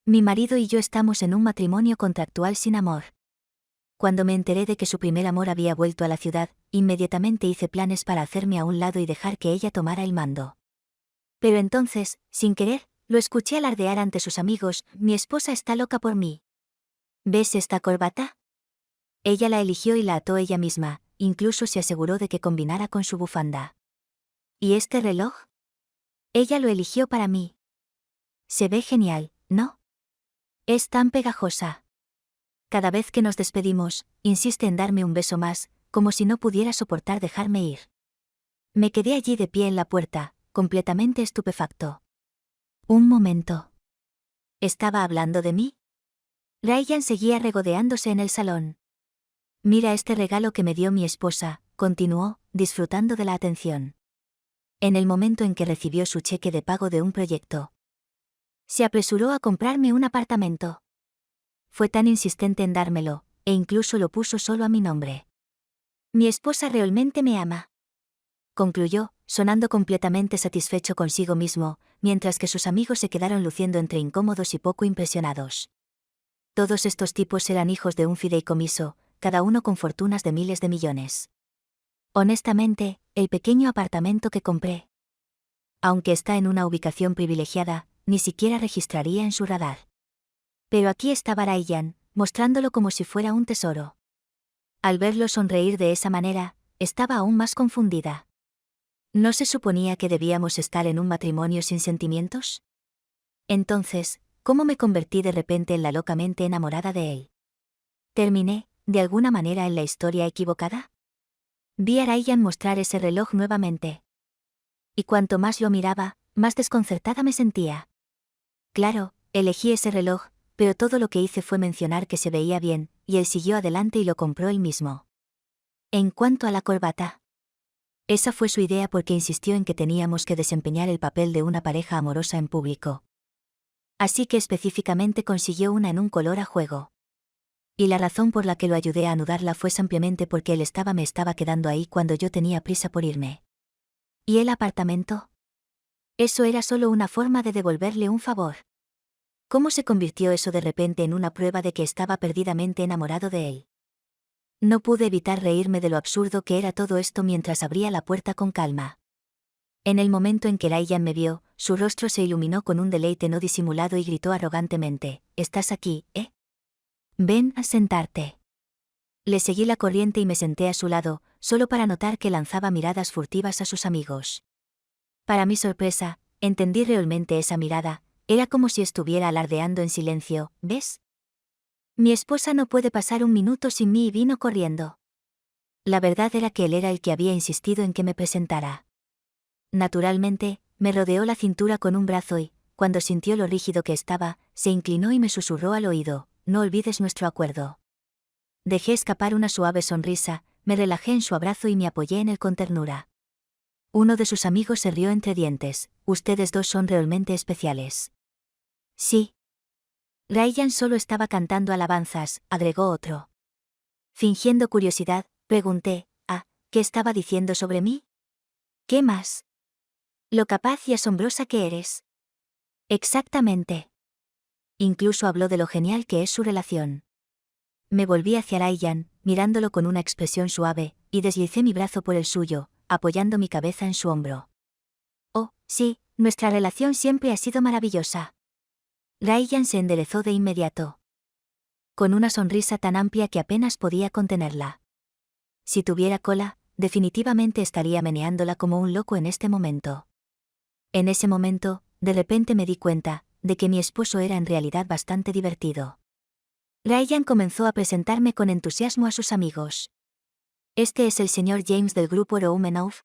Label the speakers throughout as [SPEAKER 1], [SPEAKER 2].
[SPEAKER 1] Mi marido y yo estamos en un matrimonio contractual sin amor. Cuando me enteré de que su primer amor había vuelto a la ciudad, inmediatamente hice planes para hacerme a un lado y dejar que ella tomara el mando. Pero entonces, sin querer, lo escuché alardear ante sus amigos: mi esposa está loca por mí. ¿Ves esta corbata? Ella la eligió y la ató ella misma, incluso se aseguró de que combinara con su bufanda. ¿Y este reloj? Ella lo eligió para mí. Se ve genial, ¿no? Es tan pegajosa. Cada vez que nos despedimos, insiste en darme un beso más, como si no pudiera soportar dejarme ir. Me quedé allí de pie en la puerta, completamente estupefacto. Un momento. ¿Estaba hablando de mí? Ryan seguía regodeándose en el salón. Mira este regalo que me dio mi esposa, continuó, disfrutando de la atención. En el momento en que recibió su cheque de pago de un proyecto, se apresuró a comprarme un apartamento. Fue tan insistente en dármelo, e incluso lo puso solo a mi nombre. Mi esposa realmente me ama, concluyó, sonando completamente satisfecho consigo mismo, mientras que sus amigos se quedaron luciendo entre incómodos y poco impresionados. Todos estos tipos eran hijos de un fideicomiso, cada uno con fortunas de miles de millones. Honestamente, el pequeño apartamento que compré, aunque está en una ubicación privilegiada, ni siquiera registraría en su radar. Pero aquí estaba Ryan, mostrándolo como si fuera un tesoro. Al verlo sonreír de esa manera, estaba aún más confundida. ¿No se suponía que debíamos estar en un matrimonio sin sentimientos? Entonces, ¿cómo me convertí de repente en la locamente enamorada de él? ¿Terminé, de alguna manera, en la historia equivocada? Vi a Ryan mostrar ese reloj nuevamente. Y cuanto más lo miraba, más desconcertada me sentía. Claro, elegí ese reloj, pero todo lo que hice fue mencionar que se veía bien, y él siguió adelante y lo compró él mismo. En cuanto a la corbata, esa fue su idea porque insistió en que teníamos que desempeñar el papel de una pareja amorosa en público. Así que específicamente consiguió una en un color a juego. Y la razón por la que lo ayudé a anudarla fue simplemente porque él me estaba quedando ahí cuando yo tenía prisa por irme. ¿Y el apartamento? Eso era solo una forma de devolverle un favor. ¿Cómo se convirtió eso de repente en una prueba de que estaba perdidamente enamorado de él? No pude evitar reírme de lo absurdo que era todo esto mientras abría la puerta con calma. En el momento en que Ryan me vio, su rostro se iluminó con un deleite no disimulado y gritó arrogantemente: «¿Estás aquí, eh? Ven a sentarte». Le seguí la corriente y me senté a su lado, solo para notar que lanzaba miradas furtivas a sus amigos. Para mi sorpresa, entendí realmente esa mirada, era como si estuviera alardeando en silencio: «¿Ves? Mi esposa no puede pasar un minuto sin mí», y vino corriendo. La verdad era que él era el que había insistido en que me presentara. Naturalmente, me rodeó la cintura con un brazo y, cuando sintió lo rígido que estaba, se inclinó y me susurró al oído: «No olvides nuestro acuerdo». Dejé escapar una suave sonrisa, me relajé en su abrazo y me apoyé en él con ternura. Uno de sus amigos se rió entre dientes: «Ustedes dos son realmente especiales». Sí. Ryan solo estaba cantando alabanzas, agregó otro. Fingiendo curiosidad, pregunté: «Ah, ¿qué estaba diciendo sobre mí?» «¿Qué más?» «Lo capaz y asombrosa que eres». «Exactamente». Incluso habló de lo genial que es su relación. Me volví hacia Ryan, mirándolo con una expresión suave, y deslicé mi brazo por el suyo, apoyando mi cabeza en su hombro. «Oh, sí, nuestra relación siempre ha sido maravillosa». Ryan se enderezó de inmediato, con una sonrisa tan amplia que apenas podía contenerla. Si tuviera cola, definitivamente estaría meneándola como un loco en este momento. En ese momento, de repente me di cuenta de que mi esposo era en realidad bastante divertido. Ryan comenzó a presentarme con entusiasmo a sus amigos. «Este es el señor James del grupo Roumanoff.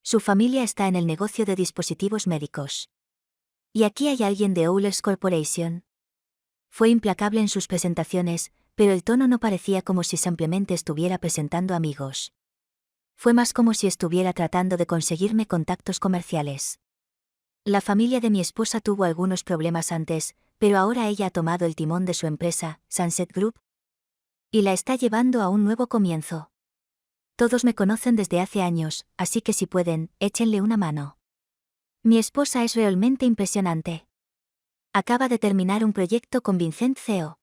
[SPEAKER 1] Su familia está en el negocio de dispositivos médicos. Y aquí hay alguien de Owlers Corporation». Fue implacable en sus presentaciones, pero el tono no parecía como si simplemente estuviera presentando amigos. Fue más como si estuviera tratando de conseguirme contactos comerciales. La familia de mi esposa tuvo algunos problemas antes, pero ahora ella ha tomado el timón de su empresa, Sunset Group, y la está llevando a un nuevo comienzo. Todos me conocen desde hace años, así que si pueden, échenle una mano. Mi esposa es realmente impresionante. Acaba de terminar un proyecto con Vincent CEO.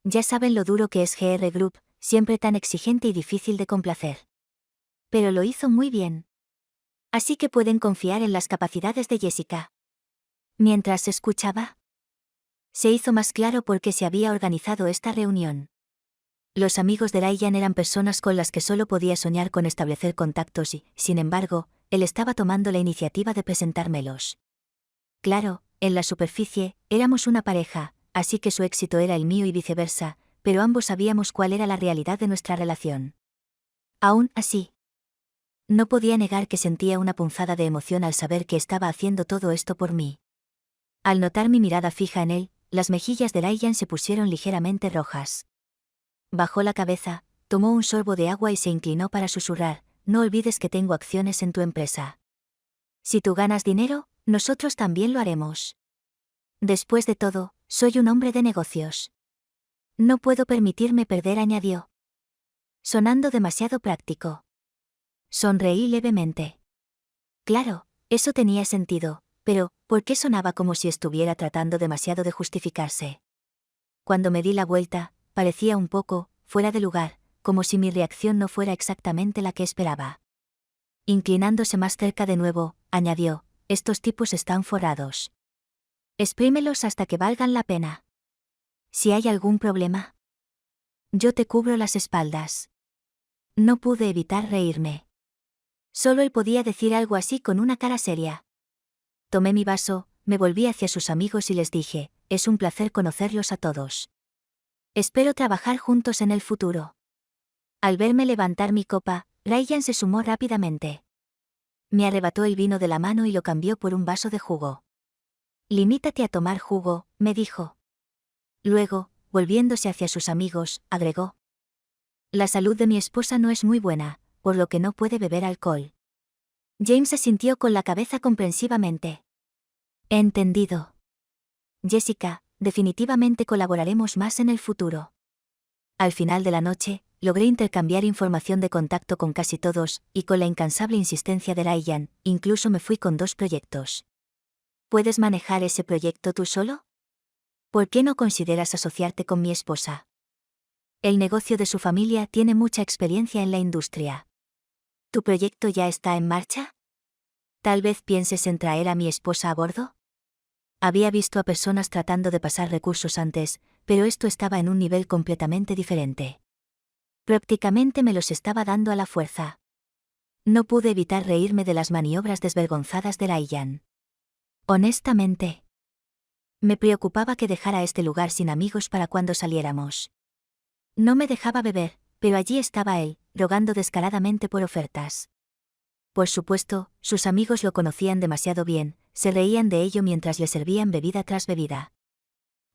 [SPEAKER 1] Ya saben lo duro que es GR Group, siempre tan exigente y difícil de complacer. Pero lo hizo muy bien. Así que pueden confiar en las capacidades de Jessica. Mientras escuchaba, se hizo más claro por qué se había organizado esta reunión. Los amigos de Ryan eran personas con las que solo podía soñar con establecer contactos y, sin embargo, él estaba tomando la iniciativa de presentármelos. Claro, en la superficie, éramos una pareja, así que su éxito era el mío y viceversa, pero ambos sabíamos cuál era la realidad de nuestra relación. Aún así, no podía negar que sentía una punzada de emoción al saber que estaba haciendo todo esto por mí. Al notar mi mirada fija en él, las mejillas de Ryan se pusieron ligeramente rojas. Bajó la cabeza, tomó un sorbo de agua y se inclinó para susurrar: no olvides que tengo acciones en tu empresa. Si tú ganas dinero, nosotros también lo haremos. Después de todo, soy un hombre de negocios. No puedo permitirme perder, añadió, sonando demasiado práctico. Sonreí levemente. Claro, eso tenía sentido, pero ¿por qué sonaba como si estuviera tratando demasiado de justificarse? Cuando me di la vuelta, parecía un poco fuera de lugar, como si mi reacción no fuera exactamente la que esperaba. Inclinándose más cerca de nuevo, añadió: estos tipos están forrados. Exprímelos hasta que valgan la pena. Si hay algún problema, yo te cubro las espaldas. No pude evitar reírme. Solo él podía decir algo así con una cara seria. Tomé mi vaso, me volví hacia sus amigos y les dije: es un placer conocerlos a todos. Espero trabajar juntos en el futuro. Al verme levantar mi copa, Ryan se sumó rápidamente. Me arrebató el vino de la mano y lo cambió por un vaso de jugo. Limítate a tomar jugo, me dijo. Luego, volviéndose hacia sus amigos, agregó: la salud de mi esposa no es muy buena, por lo que no puede beber alcohol. James asintió con la cabeza comprensivamente. He entendido. Jessica, definitivamente colaboraremos más en el futuro. Al final de la noche, logré intercambiar información de contacto con casi todos, y con la incansable insistencia de Ryan, incluso me fui con 2 proyectos. ¿Puedes manejar ese proyecto tú solo? ¿Por qué no consideras asociarte con mi esposa? El negocio de su familia tiene mucha experiencia en la industria. ¿Tu proyecto ya está en marcha? ¿Tal vez pienses en traer a mi esposa a bordo? Había visto a personas tratando de pasar recursos antes, pero esto estaba en un nivel completamente diferente. Prácticamente me los estaba dando a la fuerza. No pude evitar reírme de las maniobras desvergonzadas de Ryan. Honestamente, me preocupaba que dejara este lugar sin amigos para cuando saliéramos. No me dejaba beber, pero allí estaba él, rogando descaradamente por ofertas. Por supuesto, sus amigos lo conocían demasiado bien, se reían de ello mientras le servían bebida tras bebida.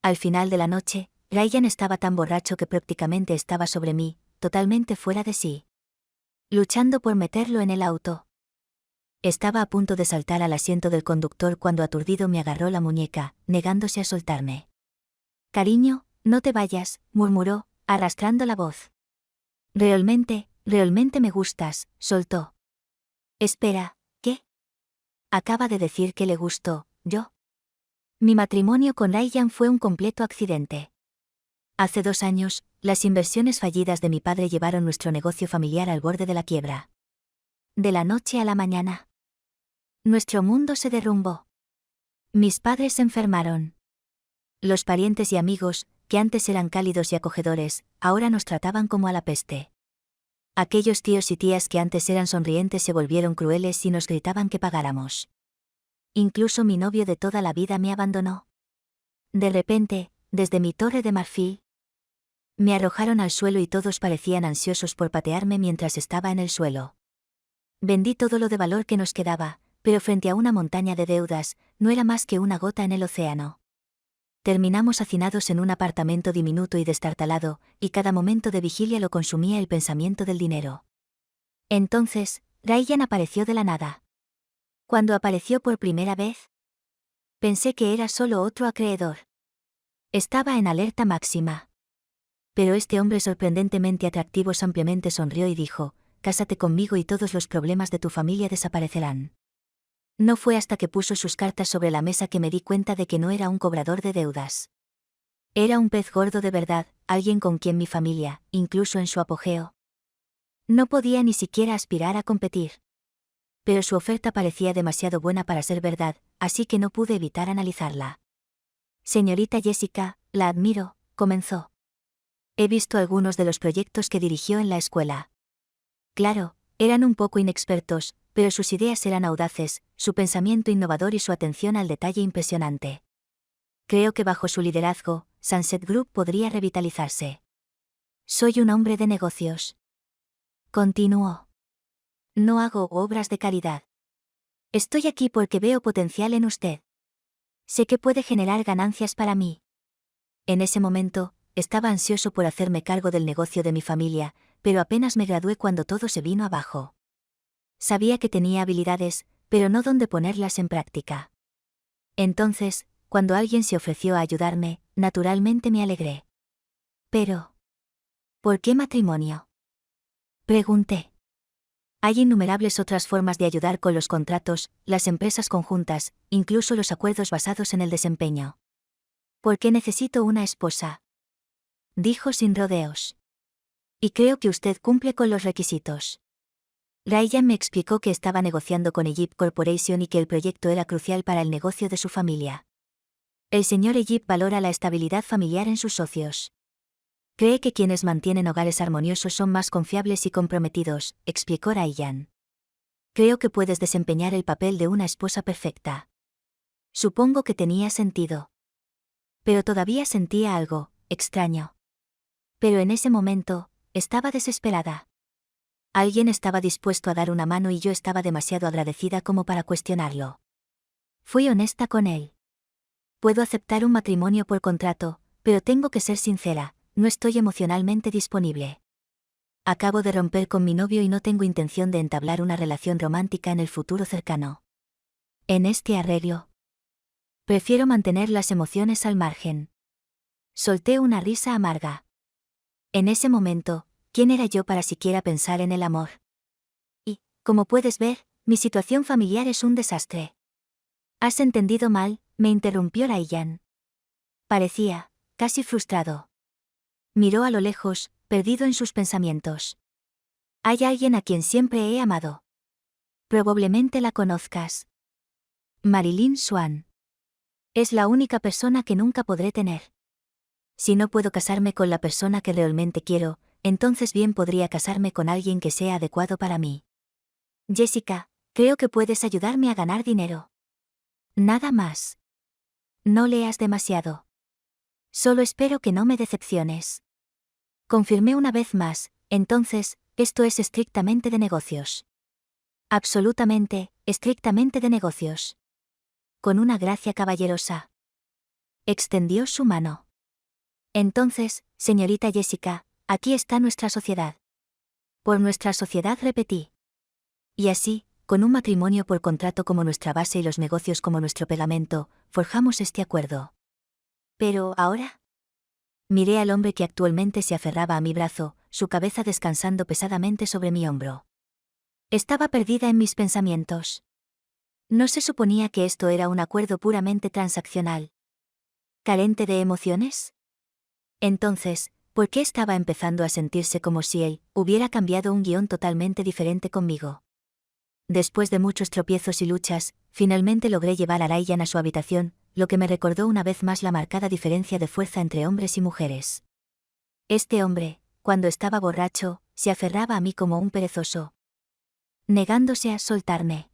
[SPEAKER 1] Al final de la noche, Ryan estaba tan borracho que prácticamente estaba sobre mí, totalmente fuera de sí. Luchando por meterlo en el auto. Estaba a punto de saltar al asiento del conductor cuando aturdido me agarró la muñeca, negándose a soltarme. Cariño, no te vayas, murmuró, arrastrando la voz. Realmente me gustas, soltó. Espera, ¿qué? Acaba de decir que le gustó, ¿yo? Mi matrimonio con Ryan fue un completo accidente. Hace 2 años, las inversiones fallidas de mi padre llevaron nuestro negocio familiar al borde de la quiebra. De la noche a la mañana, nuestro mundo se derrumbó. Mis padres se enfermaron. Los parientes y amigos, que antes eran cálidos y acogedores, ahora nos trataban como a la peste. Aquellos tíos y tías que antes eran sonrientes se volvieron crueles y nos gritaban que pagáramos. Incluso mi novio de toda la vida me abandonó. De repente, desde mi torre de marfil, me arrojaron al suelo y todos parecían ansiosos por patearme mientras estaba en el suelo. Vendí todo lo de valor que nos quedaba, pero frente a una montaña de deudas, no era más que una gota en el océano. Terminamos hacinados en un apartamento diminuto y destartalado, y cada momento de vigilia lo consumía el pensamiento del dinero. Entonces, Ryan apareció de la nada. Cuando apareció por primera vez, pensé que era solo otro acreedor. Estaba en alerta máxima. Pero este hombre sorprendentemente atractivo ampliamente sonrió y dijo: «Cásate conmigo y todos los problemas de tu familia desaparecerán». No fue hasta que puso sus cartas sobre la mesa que me di cuenta de que no era un cobrador de deudas. Era un pez gordo de verdad, alguien con quien mi familia, incluso en su apogeo, no podía ni siquiera aspirar a competir. Pero su oferta parecía demasiado buena para ser verdad, así que no pude evitar analizarla. Señorita Jessica, la admiro, comenzó. He visto algunos de los proyectos que dirigió en la escuela. Claro, eran un poco inexpertos, pero sus ideas eran audaces, su pensamiento innovador y su atención al detalle impresionante. Creo que bajo su liderazgo, Sunset Group podría revitalizarse. Soy un hombre de negocios. Continuó. No hago obras de caridad. Estoy aquí porque veo potencial en usted. Sé que puede generar ganancias para mí. En ese momento, estaba ansioso por hacerme cargo del negocio de mi familia, pero apenas me gradué cuando todo se vino abajo. Sabía que tenía habilidades, pero no dónde ponerlas en práctica. Entonces, cuando alguien se ofreció a ayudarme, naturalmente me alegré. Pero, ¿por qué matrimonio?, pregunté. Hay innumerables otras formas de ayudar con los contratos, las empresas conjuntas, incluso los acuerdos basados en el desempeño. ¿Por qué necesito una esposa?, dijo sin rodeos. Y creo que usted cumple con los requisitos. Ryan me explicó que estaba negociando con Egypt Corporation y que el proyecto era crucial para el negocio de su familia. El señor Egypt valora la estabilidad familiar en sus socios. Cree que quienes mantienen hogares armoniosos son más confiables y comprometidos, explicó Ryan. Creo que puedes desempeñar el papel de una esposa perfecta. Supongo que tenía sentido. Pero todavía sentía algo extraño. Pero en ese momento, estaba desesperada. Alguien estaba dispuesto a dar una mano y yo estaba demasiado agradecida como para cuestionarlo. Fui honesta con él. Puedo aceptar un matrimonio por contrato, pero tengo que ser sincera, no estoy emocionalmente disponible. Acabo de romper con mi novio y no tengo intención de entablar una relación romántica en el futuro cercano. En este arreglo, prefiero mantener las emociones al margen. Solté una risa amarga. En ese momento, ¿quién era yo para siquiera pensar en el amor? Y, como puedes ver, mi situación familiar es un desastre. Has entendido mal, me interrumpió Ryan. Parecía, casi frustrado. Miró a lo lejos, perdido en sus pensamientos. Hay alguien a quien siempre he amado. Probablemente la conozcas. Marilyn Swan. Es la única persona que nunca podré tener. Si no puedo casarme con la persona que realmente quiero, entonces bien podría casarme con alguien que sea adecuado para mí. Jessica, creo que puedes ayudarme a ganar dinero. Nada más. No leas demasiado. Solo espero que no me decepciones. Confirmé una vez más, entonces, esto es estrictamente de negocios. Absolutamente, estrictamente de negocios. Con una gracia caballerosa. Extendió su mano. Entonces, señorita Jessica, aquí está nuestra sociedad. Por nuestra sociedad repetí. Y así, con un matrimonio por contrato como nuestra base y los negocios como nuestro pegamento, forjamos este acuerdo. Pero, ¿ahora? Miré al hombre que actualmente se aferraba a mi brazo, su cabeza descansando pesadamente sobre mi hombro. Estaba perdida en mis pensamientos. No se suponía que esto era un acuerdo puramente transaccional. ¿Carente de emociones? Entonces, ¿por qué estaba empezando a sentirse como si él hubiera cambiado un guión totalmente diferente conmigo? Después de muchos tropiezos y luchas, finalmente logré llevar a Ryan a su habitación, lo que me recordó una vez más la marcada diferencia de fuerza entre hombres y mujeres. Este hombre, cuando estaba borracho, se aferraba a mí como un perezoso, negándose a soltarme.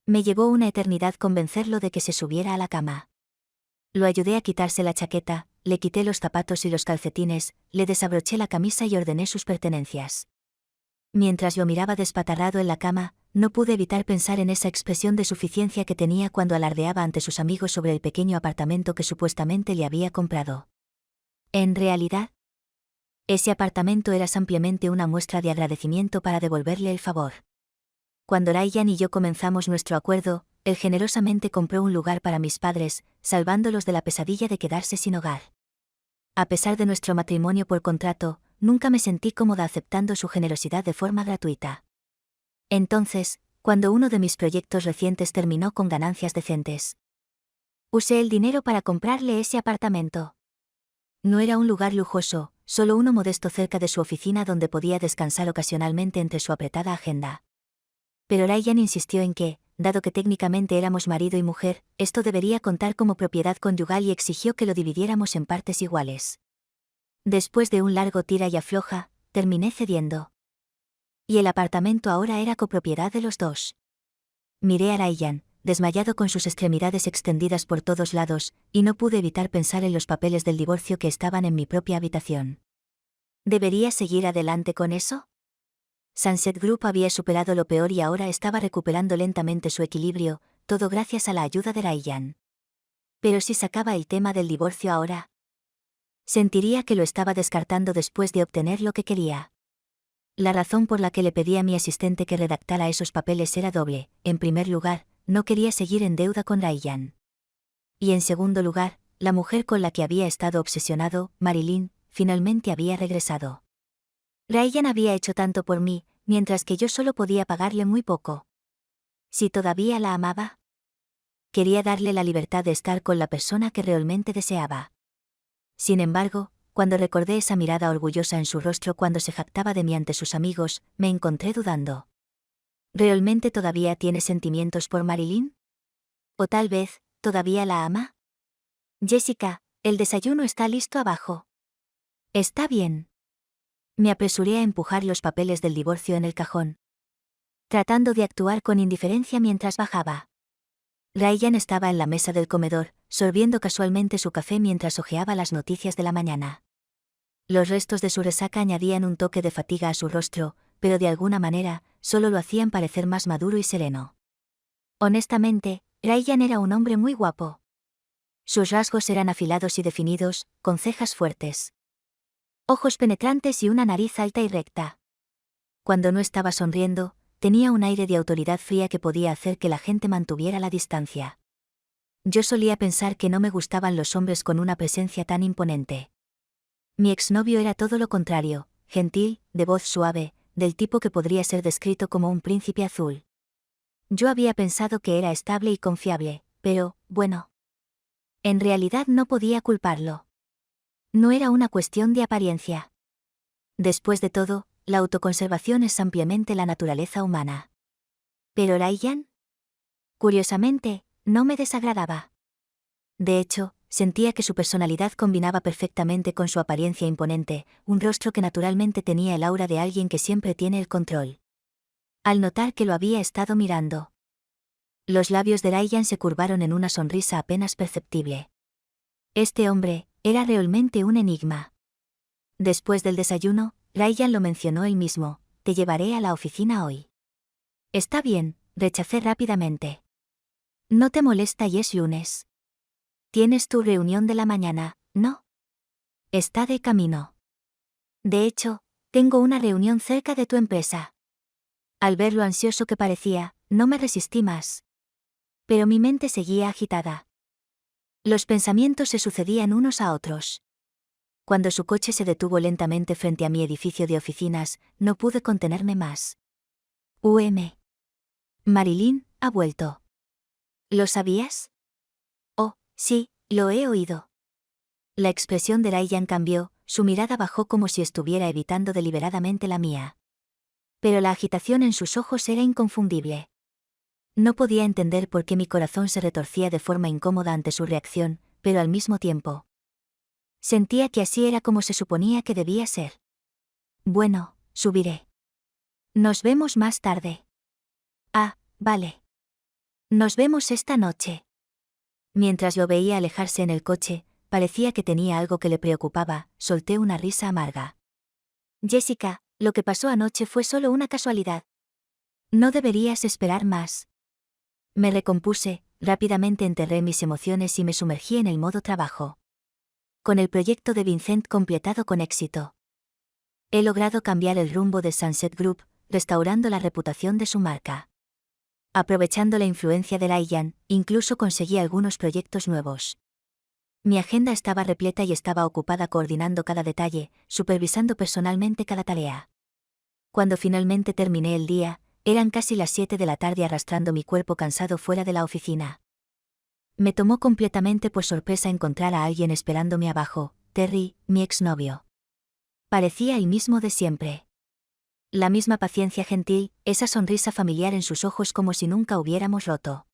[SPEAKER 1] Me llevó una eternidad convencerlo de que se subiera a la cama. Lo ayudé a quitarse la chaqueta, le quité los zapatos y los calcetines, le desabroché la camisa y ordené sus pertenencias. Mientras lo miraba despatarrado en la cama, no pude evitar pensar en esa expresión de suficiencia que tenía cuando alardeaba ante sus amigos sobre el pequeño apartamento que supuestamente le había comprado. En realidad, ese apartamento era simplemente una muestra de agradecimiento para devolverle el favor. Cuando Ryan y yo comenzamos nuestro acuerdo, él generosamente compró un lugar para mis padres, salvándolos de la pesadilla de quedarse sin hogar. A pesar de nuestro matrimonio por contrato, nunca me sentí cómoda aceptando su generosidad de forma gratuita. Entonces, cuando uno de mis proyectos recientes terminó con ganancias decentes. Usé el dinero para comprarle ese apartamento. No era un lugar lujoso, solo uno modesto cerca de su oficina donde podía descansar ocasionalmente entre su apretada agenda. Pero Ryan insistió en que, dado que técnicamente éramos marido y mujer, esto debería contar como propiedad conyugal y exigió que lo dividiéramos en partes iguales. Después de un largo tira y afloja, terminé cediendo. Y el apartamento ahora era copropiedad de los dos. Miré a Ryan, desmayado con sus extremidades extendidas por todos lados, y no pude evitar pensar en los papeles del divorcio que estaban en mi propia habitación. ¿Debería seguir adelante con eso? Sunset Group había superado lo peor y ahora estaba recuperando lentamente su equilibrio, todo gracias a la ayuda de Ryan. Pero si sacaba el tema del divorcio ahora, sentiría que lo estaba descartando después de obtener lo que quería. La razón por la que le pedí a mi asistente que redactara esos papeles era doble. En primer lugar, no quería seguir en deuda con Ryan. Y en segundo lugar, la mujer con la que había estado obsesionado, Marilyn, finalmente había regresado. Ryan había hecho tanto por mí, mientras que yo solo podía pagarle muy poco. Si todavía la amaba, quería darle la libertad de estar con la persona que realmente deseaba. Sin embargo, cuando recordé esa mirada orgullosa en su rostro cuando se jactaba de mí ante sus amigos, me encontré dudando. ¿Realmente todavía tiene sentimientos por Marilyn? ¿O tal vez, todavía la ama? Jessica, el desayuno está listo abajo. Está bien. Me apresuré a empujar los papeles del divorcio en el cajón, tratando de actuar con indiferencia mientras bajaba. Ryan estaba en la mesa del comedor, sorbiendo casualmente su café mientras hojeaba las noticias de la mañana. Los restos de su resaca añadían un toque de fatiga a su rostro, pero de alguna manera, solo lo hacían parecer más maduro y sereno. Honestamente, Ryan era un hombre muy guapo. Sus rasgos eran afilados y definidos, con cejas fuertes, ojos penetrantes y una nariz alta y recta. Cuando no estaba sonriendo, tenía un aire de autoridad fría que podía hacer que la gente mantuviera la distancia. Yo solía pensar que no me gustaban los hombres con una presencia tan imponente. Mi exnovio era todo lo contrario, gentil, de voz suave, del tipo que podría ser descrito como un príncipe azul. Yo había pensado que era estable y confiable, pero, bueno. En realidad no podía culparlo. No era una cuestión de apariencia. Después de todo, la autoconservación es ampliamente la naturaleza humana. ¿Pero Ryan? Curiosamente, no me desagradaba. De hecho, sentía que su personalidad combinaba perfectamente con su apariencia imponente, un rostro que naturalmente tenía el aura de alguien que siempre tiene el control. Al notar que lo había estado mirando, los labios de Ryan se curvaron en una sonrisa apenas perceptible. Este hombre era realmente un enigma. Después del desayuno, Ryan lo mencionó él mismo: te llevaré a la oficina hoy. Está bien, rechacé rápidamente. No te molesta y es lunes. Tienes tu reunión de la mañana, ¿no? Está de camino. De hecho, tengo una reunión cerca de tu empresa. Al ver lo ansioso que parecía, no me resistí más. Pero mi mente seguía agitada. Los pensamientos se sucedían unos a otros. Cuando su coche se detuvo lentamente frente a mi edificio de oficinas, no pude contenerme más. Marilyn ha vuelto. ¿Lo sabías? Oh, sí, lo he oído. La expresión de Ryan cambió, su mirada bajó como si estuviera evitando deliberadamente la mía. Pero la agitación en sus ojos era inconfundible. No podía entender por qué mi corazón se retorcía de forma incómoda ante su reacción, pero al mismo tiempo sentía que así era como se suponía que debía ser. Bueno, subiré. Nos vemos más tarde. Ah, vale. Nos vemos esta noche. Mientras lo veía alejarse en el coche, parecía que tenía algo que le preocupaba, solté una risa amarga. Jessica, lo que pasó anoche fue solo una casualidad. No deberías esperar más. Me recompuse, rápidamente enterré mis emociones y me sumergí en el modo trabajo. Con el proyecto de Vincent completado con éxito, he logrado cambiar el rumbo de Sunset Group, restaurando la reputación de su marca. Aprovechando la influencia de Ryan, incluso conseguí algunos proyectos nuevos. Mi agenda estaba repleta y estaba ocupada coordinando cada detalle, supervisando personalmente cada tarea. Cuando finalmente terminé el día, Eran casi las 7 de la tarde arrastrando mi cuerpo cansado fuera de la oficina. Me tomó completamente por sorpresa encontrar a alguien esperándome abajo, Terry, mi exnovio. Parecía el mismo de siempre. La misma paciencia gentil, esa sonrisa familiar en sus ojos como si nunca hubiéramos roto.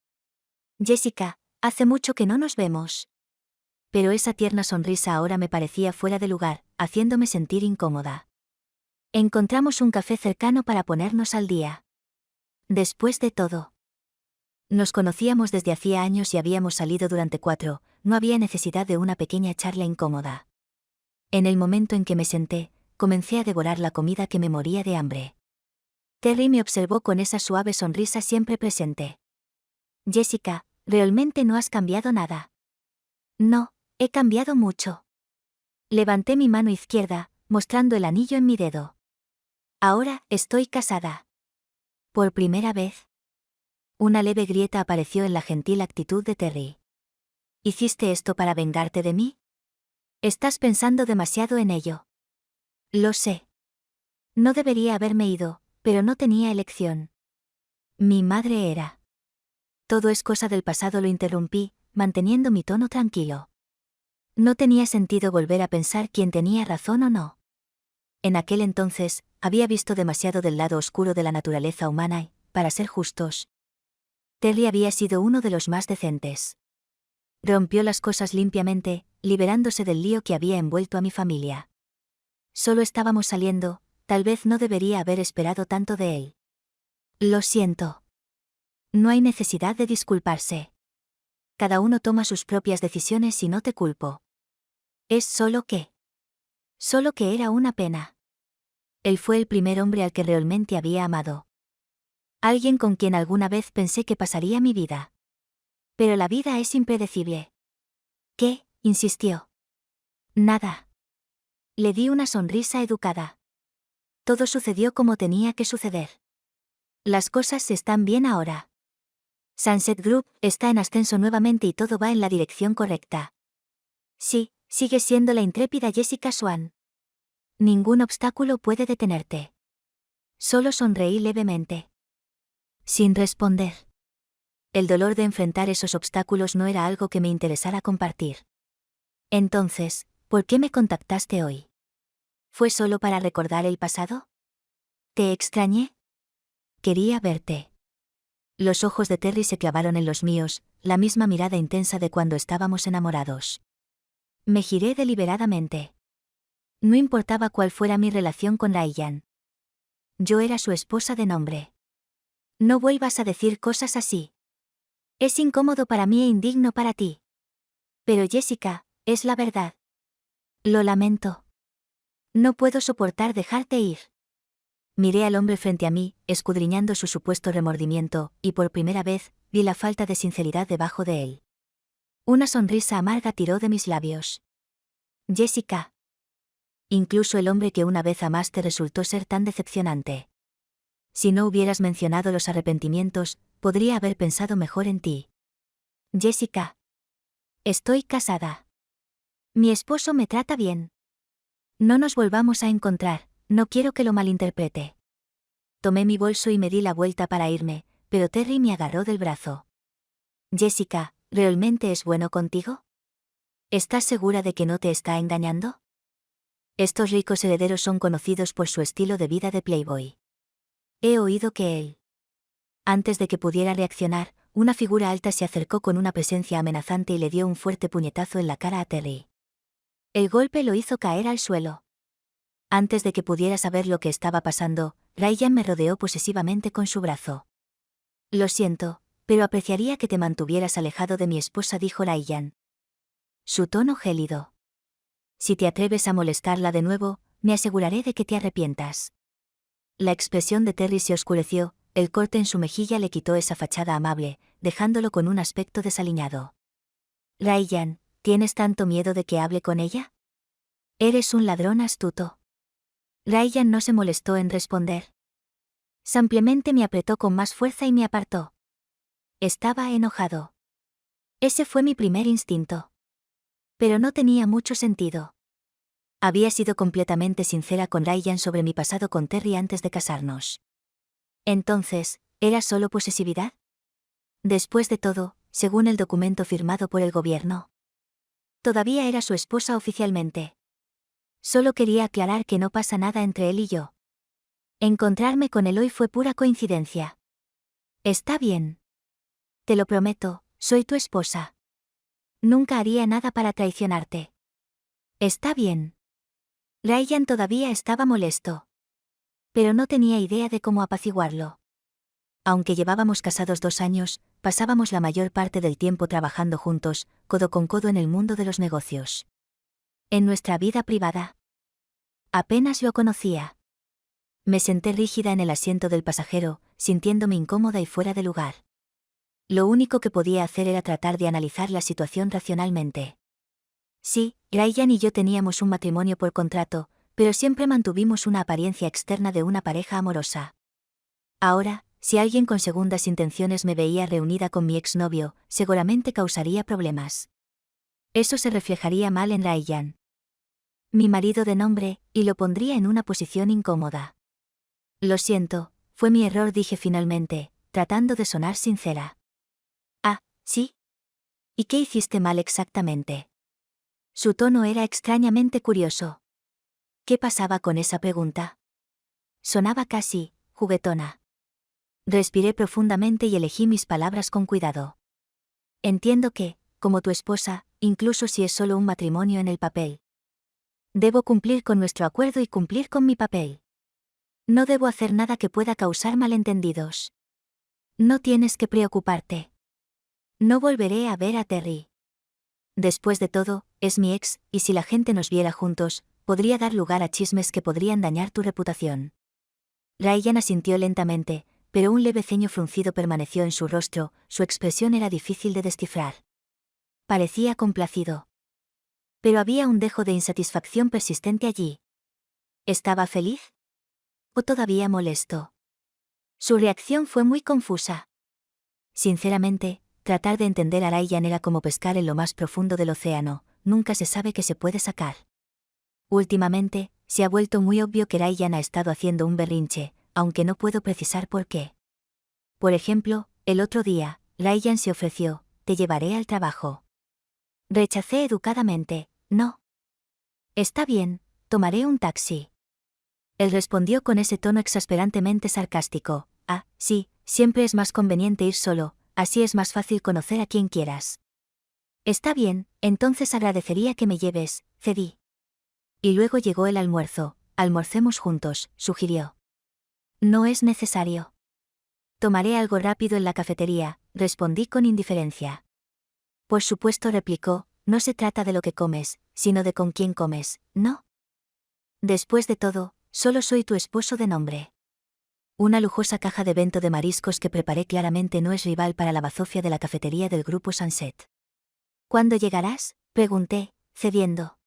[SPEAKER 1] Jessica, hace mucho que no nos vemos. Pero esa tierna sonrisa ahora me parecía fuera de lugar, haciéndome sentir incómoda. Encontramos un café cercano para ponernos al día. Después de todo, nos conocíamos desde hacía años y habíamos salido durante 4, no había necesidad de una pequeña charla incómoda. En el momento en que me senté, comencé a devorar la comida que me moría de hambre. Terry me observó con esa suave sonrisa siempre presente. Jessica, realmente no has cambiado nada. No, he cambiado mucho. Levanté mi mano izquierda, mostrando el anillo en mi dedo. Ahora, estoy casada. Por primera vez. Una leve grieta apareció en la gentil actitud de Terry. ¿Hiciste esto para vengarte de mí? Estás pensando demasiado en ello. Lo sé. No debería haberme ido, pero no tenía elección. Mi madre era. Todo es cosa del pasado, lo interrumpí, manteniendo mi tono tranquilo. No tenía sentido volver a pensar quién tenía razón o no. En aquel entonces, había visto demasiado del lado oscuro de la naturaleza humana y, para ser justos, Terry había sido uno de los más decentes. Rompió las cosas limpiamente, liberándose del lío que había envuelto a mi familia. Solo estábamos saliendo, tal vez no debería haber esperado tanto de él. Lo siento. No hay necesidad de disculparse. Cada uno toma sus propias decisiones y no te culpo. Es solo que era una pena. Él fue el primer hombre al que realmente había amado. Alguien con quien alguna vez pensé que pasaría mi vida. Pero la vida es impredecible. ¿Qué? Insistió. Nada. Le di una sonrisa educada. Todo sucedió como tenía que suceder. Las cosas están bien ahora. Sunset Group está en ascenso nuevamente y todo va en la dirección correcta. Sí, sigues siendo la intrépida Jessica Swan. Ningún obstáculo puede detenerte. Solo sonreí levemente. Sin responder. El dolor de enfrentar esos obstáculos no era algo que me interesara compartir. Entonces, ¿por qué me contactaste hoy? ¿Fue solo para recordar el pasado? ¿Te extrañé? Quería verte. Los ojos de Terry se clavaron en los míos, la misma mirada intensa de cuando estábamos enamorados. Me giré deliberadamente. No importaba cuál fuera mi relación con Ryan. Yo era su esposa de nombre. No vuelvas a decir cosas así. Es incómodo para mí e indigno para ti. Pero Jessica, es la verdad. Lo lamento. No puedo soportar dejarte ir. Miré al hombre frente a mí, escudriñando su supuesto remordimiento, y por primera vez, vi la falta de sinceridad debajo de él. Una sonrisa amarga tiró de mis labios. Jessica. Incluso el hombre que una vez amaste resultó ser tan decepcionante. Si no hubieras mencionado los arrepentimientos, podría haber pensado mejor en ti. Jessica. Estoy casada. Mi esposo me trata bien. No nos volvamos a encontrar, no quiero que lo malinterprete. Tomé mi bolso y me di la vuelta para irme, pero Terry me agarró del brazo. Jessica, ¿realmente es bueno contigo? ¿Estás segura de que no te está engañando? Estos ricos herederos son conocidos por su estilo de vida de playboy. He oído que él. Antes de que pudiera reaccionar, una figura alta se acercó con una presencia amenazante y le dio un fuerte puñetazo en la cara a Terry. El golpe lo hizo caer al suelo. Antes de que pudiera saber lo que estaba pasando, Ryan me rodeó posesivamente con su brazo. Lo siento, pero apreciaría que te mantuvieras alejado de mi esposa, dijo Ryan. Su tono gélido. Si te atreves a molestarla de nuevo, me aseguraré de que te arrepientas. La expresión de Terry se oscureció, el corte en su mejilla le quitó esa fachada amable, dejándolo con un aspecto desaliñado. Ryan, ¿tienes tanto miedo de que hable con ella? Eres un ladrón astuto. Ryan no se molestó en responder. Simplemente me apretó con más fuerza y me apartó. Estaba enojado. Ese fue mi primer instinto. Pero no tenía mucho sentido. Había sido completamente sincera con Ryan sobre mi pasado con Terry antes de casarnos. Entonces, ¿era solo posesividad? Después de todo, según el documento firmado por el gobierno, todavía era su esposa oficialmente. Solo quería aclarar que no pasa nada entre él y yo. Encontrarme con él hoy fue pura coincidencia. Está bien. Te lo prometo, soy tu esposa. Nunca haría nada para traicionarte. Está bien. Ryan todavía estaba molesto. Pero no tenía idea de cómo apaciguarlo. Aunque llevábamos casados 2 años, pasábamos la mayor parte del tiempo trabajando juntos, codo con codo en el mundo de los negocios. En nuestra vida privada. Apenas lo conocía. Me senté rígida en el asiento del pasajero, sintiéndome incómoda y fuera de lugar. Lo único que podía hacer era tratar de analizar la situación racionalmente. Sí, Ryan y yo teníamos un matrimonio por contrato, pero siempre mantuvimos una apariencia externa de una pareja amorosa. Ahora, si alguien con segundas intenciones me veía reunida con mi exnovio, seguramente causaría problemas. Eso se reflejaría mal en Ryan, mi marido de nombre, y lo pondría en una posición incómoda. Lo siento, fue mi error, dije finalmente, tratando de sonar sincera. Ah, ¿sí? ¿Y qué hiciste mal exactamente? Su tono era extrañamente curioso. ¿Qué pasaba con esa pregunta? Sonaba casi juguetona. Respiré profundamente y elegí mis palabras con cuidado. Entiendo que, como tu esposa, incluso si es solo un matrimonio en el papel, debo cumplir con nuestro acuerdo y cumplir con mi papel. No debo hacer nada que pueda causar malentendidos. No tienes que preocuparte. No volveré a ver a Terry. Después de todo, es mi ex, y si la gente nos viera juntos, podría dar lugar a chismes que podrían dañar tu reputación. Ryan asintió lentamente, pero un leve ceño fruncido permaneció en su rostro, su expresión era difícil de descifrar. Parecía complacido. Pero había un dejo de insatisfacción persistente allí. ¿Estaba feliz? ¿O todavía molesto? Su reacción fue muy confusa. Sinceramente, tratar de entender a Ryan era como pescar en lo más profundo del océano, nunca se sabe qué se puede sacar. Últimamente, se ha vuelto muy obvio que Ryan ha estado haciendo un berrinche, aunque no puedo precisar por qué. Por ejemplo, el otro día, Ryan se ofreció, te llevaré al trabajo. Rechacé educadamente, no. Está bien, tomaré un taxi. Él respondió con ese tono exasperantemente sarcástico, ah, sí, siempre es más conveniente ir solo, así es más fácil conocer a quien quieras. Está bien, entonces agradecería que me lleves, cedí. Y luego llegó el almuerzo, almorcemos juntos, sugirió. No es necesario. Tomaré algo rápido en la cafetería, respondí con indiferencia. Por supuesto, replicó, no se trata de lo que comes, sino de con quién comes, ¿no? Después de todo, solo soy tu esposo de nombre. Una lujosa caja de bento de mariscos que preparé claramente no es rival para la bazofia de la cafetería del grupo Sunset. ¿Cuándo llegarás?, pregunté, cediendo.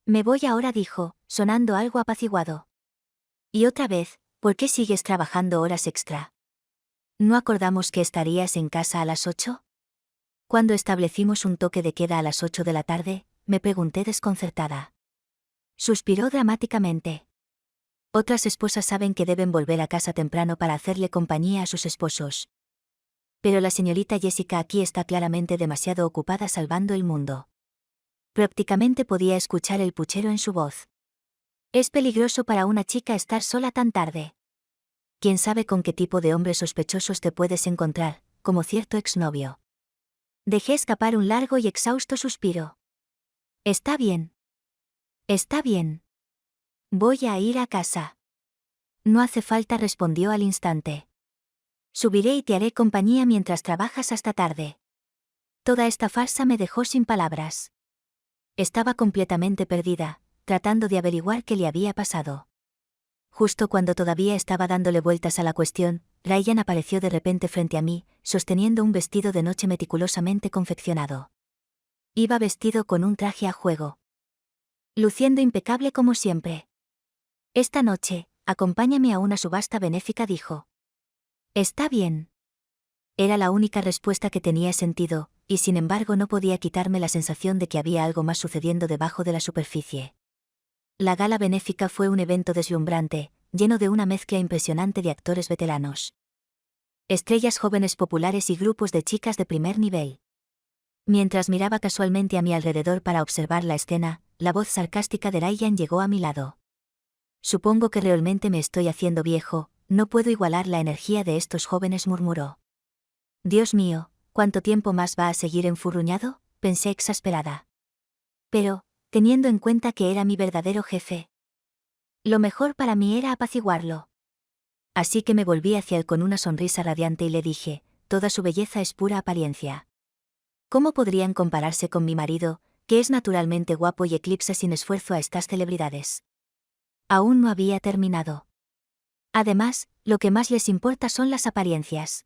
[SPEAKER 1] Me voy ahora, dijo, sonando algo apaciguado. Y otra vez, ¿por qué sigues trabajando horas extra? ¿No acordamos que estarías en casa a las 8? Cuando establecimos un toque de queda a las 8 de la tarde, me pregunté desconcertada. Suspiró dramáticamente. Otras esposas saben que deben volver a casa temprano para hacerle compañía a sus esposos. Pero la señorita Jessica aquí está claramente demasiado ocupada salvando el mundo. Prácticamente podía escuchar el puchero en su voz. Es peligroso para una chica estar sola tan tarde. ¿Quién sabe con qué tipo de hombres sospechosos te puedes encontrar, como cierto exnovio? Dejé escapar un largo y exhausto suspiro. Está bien. Está bien. Voy a ir a casa. No hace falta, respondió al instante. Subiré y te haré compañía mientras trabajas hasta tarde. Toda esta farsa me dejó sin palabras. Estaba completamente perdida, tratando de averiguar qué le había pasado. Justo cuando todavía estaba dándole vueltas a la cuestión, Ryan apareció de repente frente a mí, sosteniendo un vestido de noche meticulosamente confeccionado. Iba vestido con un traje a juego, luciendo impecable como siempre. Esta noche, acompáñame a una subasta benéfica, dijo. Está bien. Era la única respuesta que tenía sentido, y sin embargo no podía quitarme la sensación de que había algo más sucediendo debajo de la superficie. La gala benéfica fue un evento deslumbrante, lleno de una mezcla impresionante de actores veteranos, estrellas jóvenes populares y grupos de chicas de primer nivel. Mientras miraba casualmente a mi alrededor para observar la escena, la voz sarcástica de Ryan llegó a mi lado. Supongo que realmente me estoy haciendo viejo, no puedo igualar la energía de estos jóvenes, murmuró. Dios mío, ¿cuánto tiempo más va a seguir enfurruñado?, pensé exasperada. Pero, teniendo en cuenta que era mi verdadero jefe, lo mejor para mí era apaciguarlo. Así que me volví hacia él con una sonrisa radiante y le dije, toda su belleza es pura apariencia. ¿Cómo podrían compararse con mi marido, que es naturalmente guapo y eclipsa sin esfuerzo a estas celebridades? Aún no había terminado. Además, lo que más les importa son las apariencias.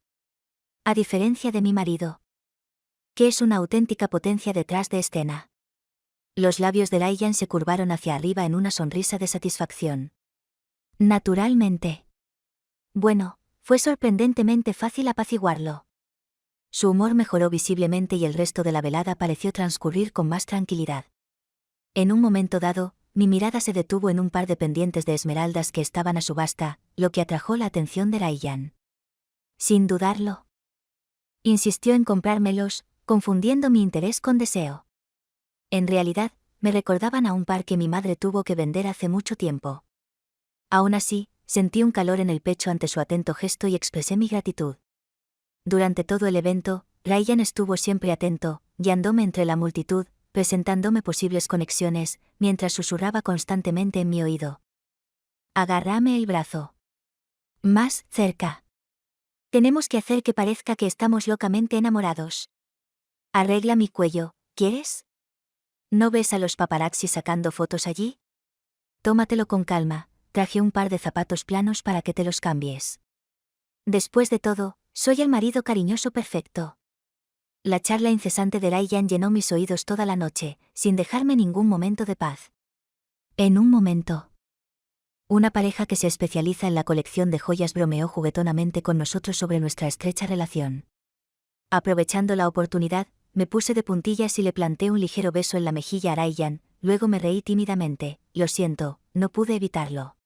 [SPEAKER 1] A diferencia de mi marido, que es una auténtica potencia detrás de escena. Los labios de Ryan se curvaron hacia arriba en una sonrisa de satisfacción. Naturalmente. Bueno, fue sorprendentemente fácil apaciguarlo. Su humor mejoró visiblemente y el resto de la velada pareció transcurrir con más tranquilidad. En un momento dado, mi mirada se detuvo en un par de pendientes de esmeraldas que estaban a subasta, lo que atrajo la atención de Ryan. Sin dudarlo, insistió en comprármelos, confundiendo mi interés con deseo. En realidad, me recordaban a un par que mi madre tuvo que vender hace mucho tiempo. Aún así, sentí un calor en el pecho ante su atento gesto y expresé mi gratitud. Durante todo el evento, Ryan estuvo siempre atento, guiándome entre la multitud, presentándome posibles conexiones, mientras susurraba constantemente en mi oído. Agárrame el brazo. Más cerca. Tenemos que hacer que parezca que estamos locamente enamorados. Arregla mi cuello, ¿quieres? ¿No ves a los paparazzi sacando fotos allí? Tómatelo con calma, traje un par de zapatos planos para que te los cambies. Después de todo, soy el marido cariñoso perfecto. La charla incesante de Ryan llenó mis oídos toda la noche, sin dejarme ningún momento de paz. En un momento, una pareja que se especializa en la colección de joyas bromeó juguetonamente con nosotros sobre nuestra estrecha relación. Aprovechando la oportunidad, me puse de puntillas y le planté un ligero beso en la mejilla a Ryan, luego me reí tímidamente, lo siento, no pude evitarlo.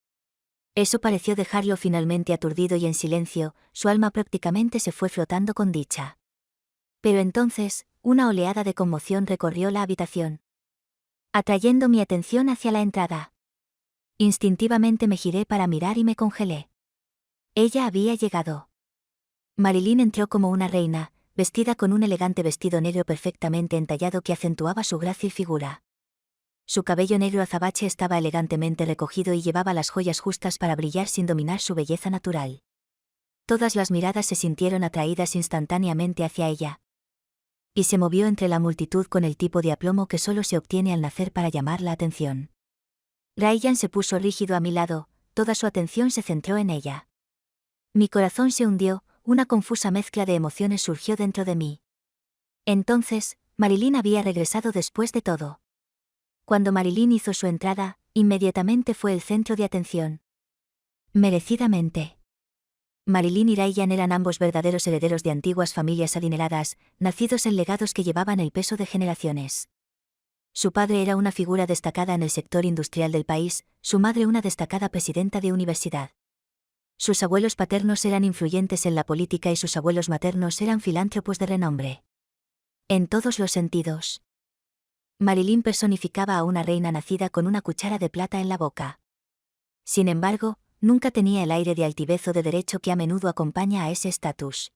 [SPEAKER 1] Eso pareció dejarlo finalmente aturdido y en silencio, su alma prácticamente se fue flotando con dicha. Pero entonces, una oleada de conmoción recorrió la habitación, atrayendo mi atención hacia la entrada. Instintivamente me giré para mirar y me congelé. Ella había llegado. Marilyn entró como una reina, vestida con un elegante vestido negro perfectamente entallado que acentuaba su grácil figura. Su cabello negro azabache estaba elegantemente recogido y llevaba las joyas justas para brillar sin dominar su belleza natural. Todas las miradas se sintieron atraídas instantáneamente hacia ella. Y se movió entre la multitud con el tipo de aplomo que solo se obtiene al nacer para llamar la atención. Ryan se puso rígido a mi lado, toda su atención se centró en ella. Mi corazón se hundió, una confusa mezcla de emociones surgió dentro de mí. Entonces, Marilyn había regresado después de todo. Cuando Marilyn hizo su entrada, inmediatamente fue el centro de atención. Merecidamente. Marilyn y Ryan eran ambos verdaderos herederos de antiguas familias adineradas, nacidos en legados que llevaban el peso de generaciones. Su padre era una figura destacada en el sector industrial del país, su madre una destacada presidenta de universidad. Sus abuelos paternos eran influyentes en la política y sus abuelos maternos eran filántropos de renombre. En todos los sentidos. Marilyn personificaba a una reina nacida con una cuchara de plata en la boca. Sin embargo, nunca tenía el aire de altivez o de derecho que a menudo acompaña a ese estatus.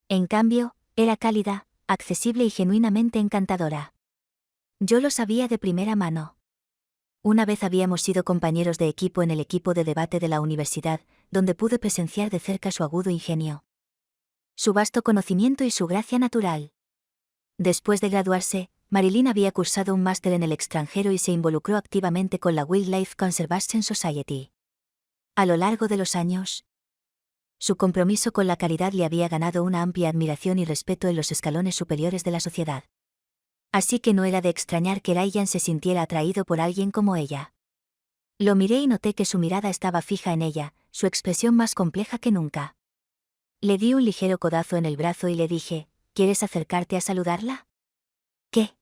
[SPEAKER 1] En cambio, era cálida, accesible y genuinamente encantadora. Yo lo sabía de primera mano. Una vez habíamos sido compañeros de equipo en el equipo de debate de la universidad, donde pude presenciar de cerca su agudo ingenio, su vasto conocimiento y su gracia natural. Después de graduarse, Marilyn había cursado un máster en el extranjero y se involucró activamente con la Wildlife Conservation Society. A lo largo de los años, su compromiso con la caridad le había ganado una amplia admiración y respeto en los escalones superiores de la sociedad. Así que no era de extrañar que Ryan se sintiera atraído por alguien como ella. Lo miré y noté que su mirada estaba fija en ella, su expresión más compleja que nunca. Le di un ligero codazo en el brazo y le dije, ¿quieres acercarte a saludarla? ¿Qué?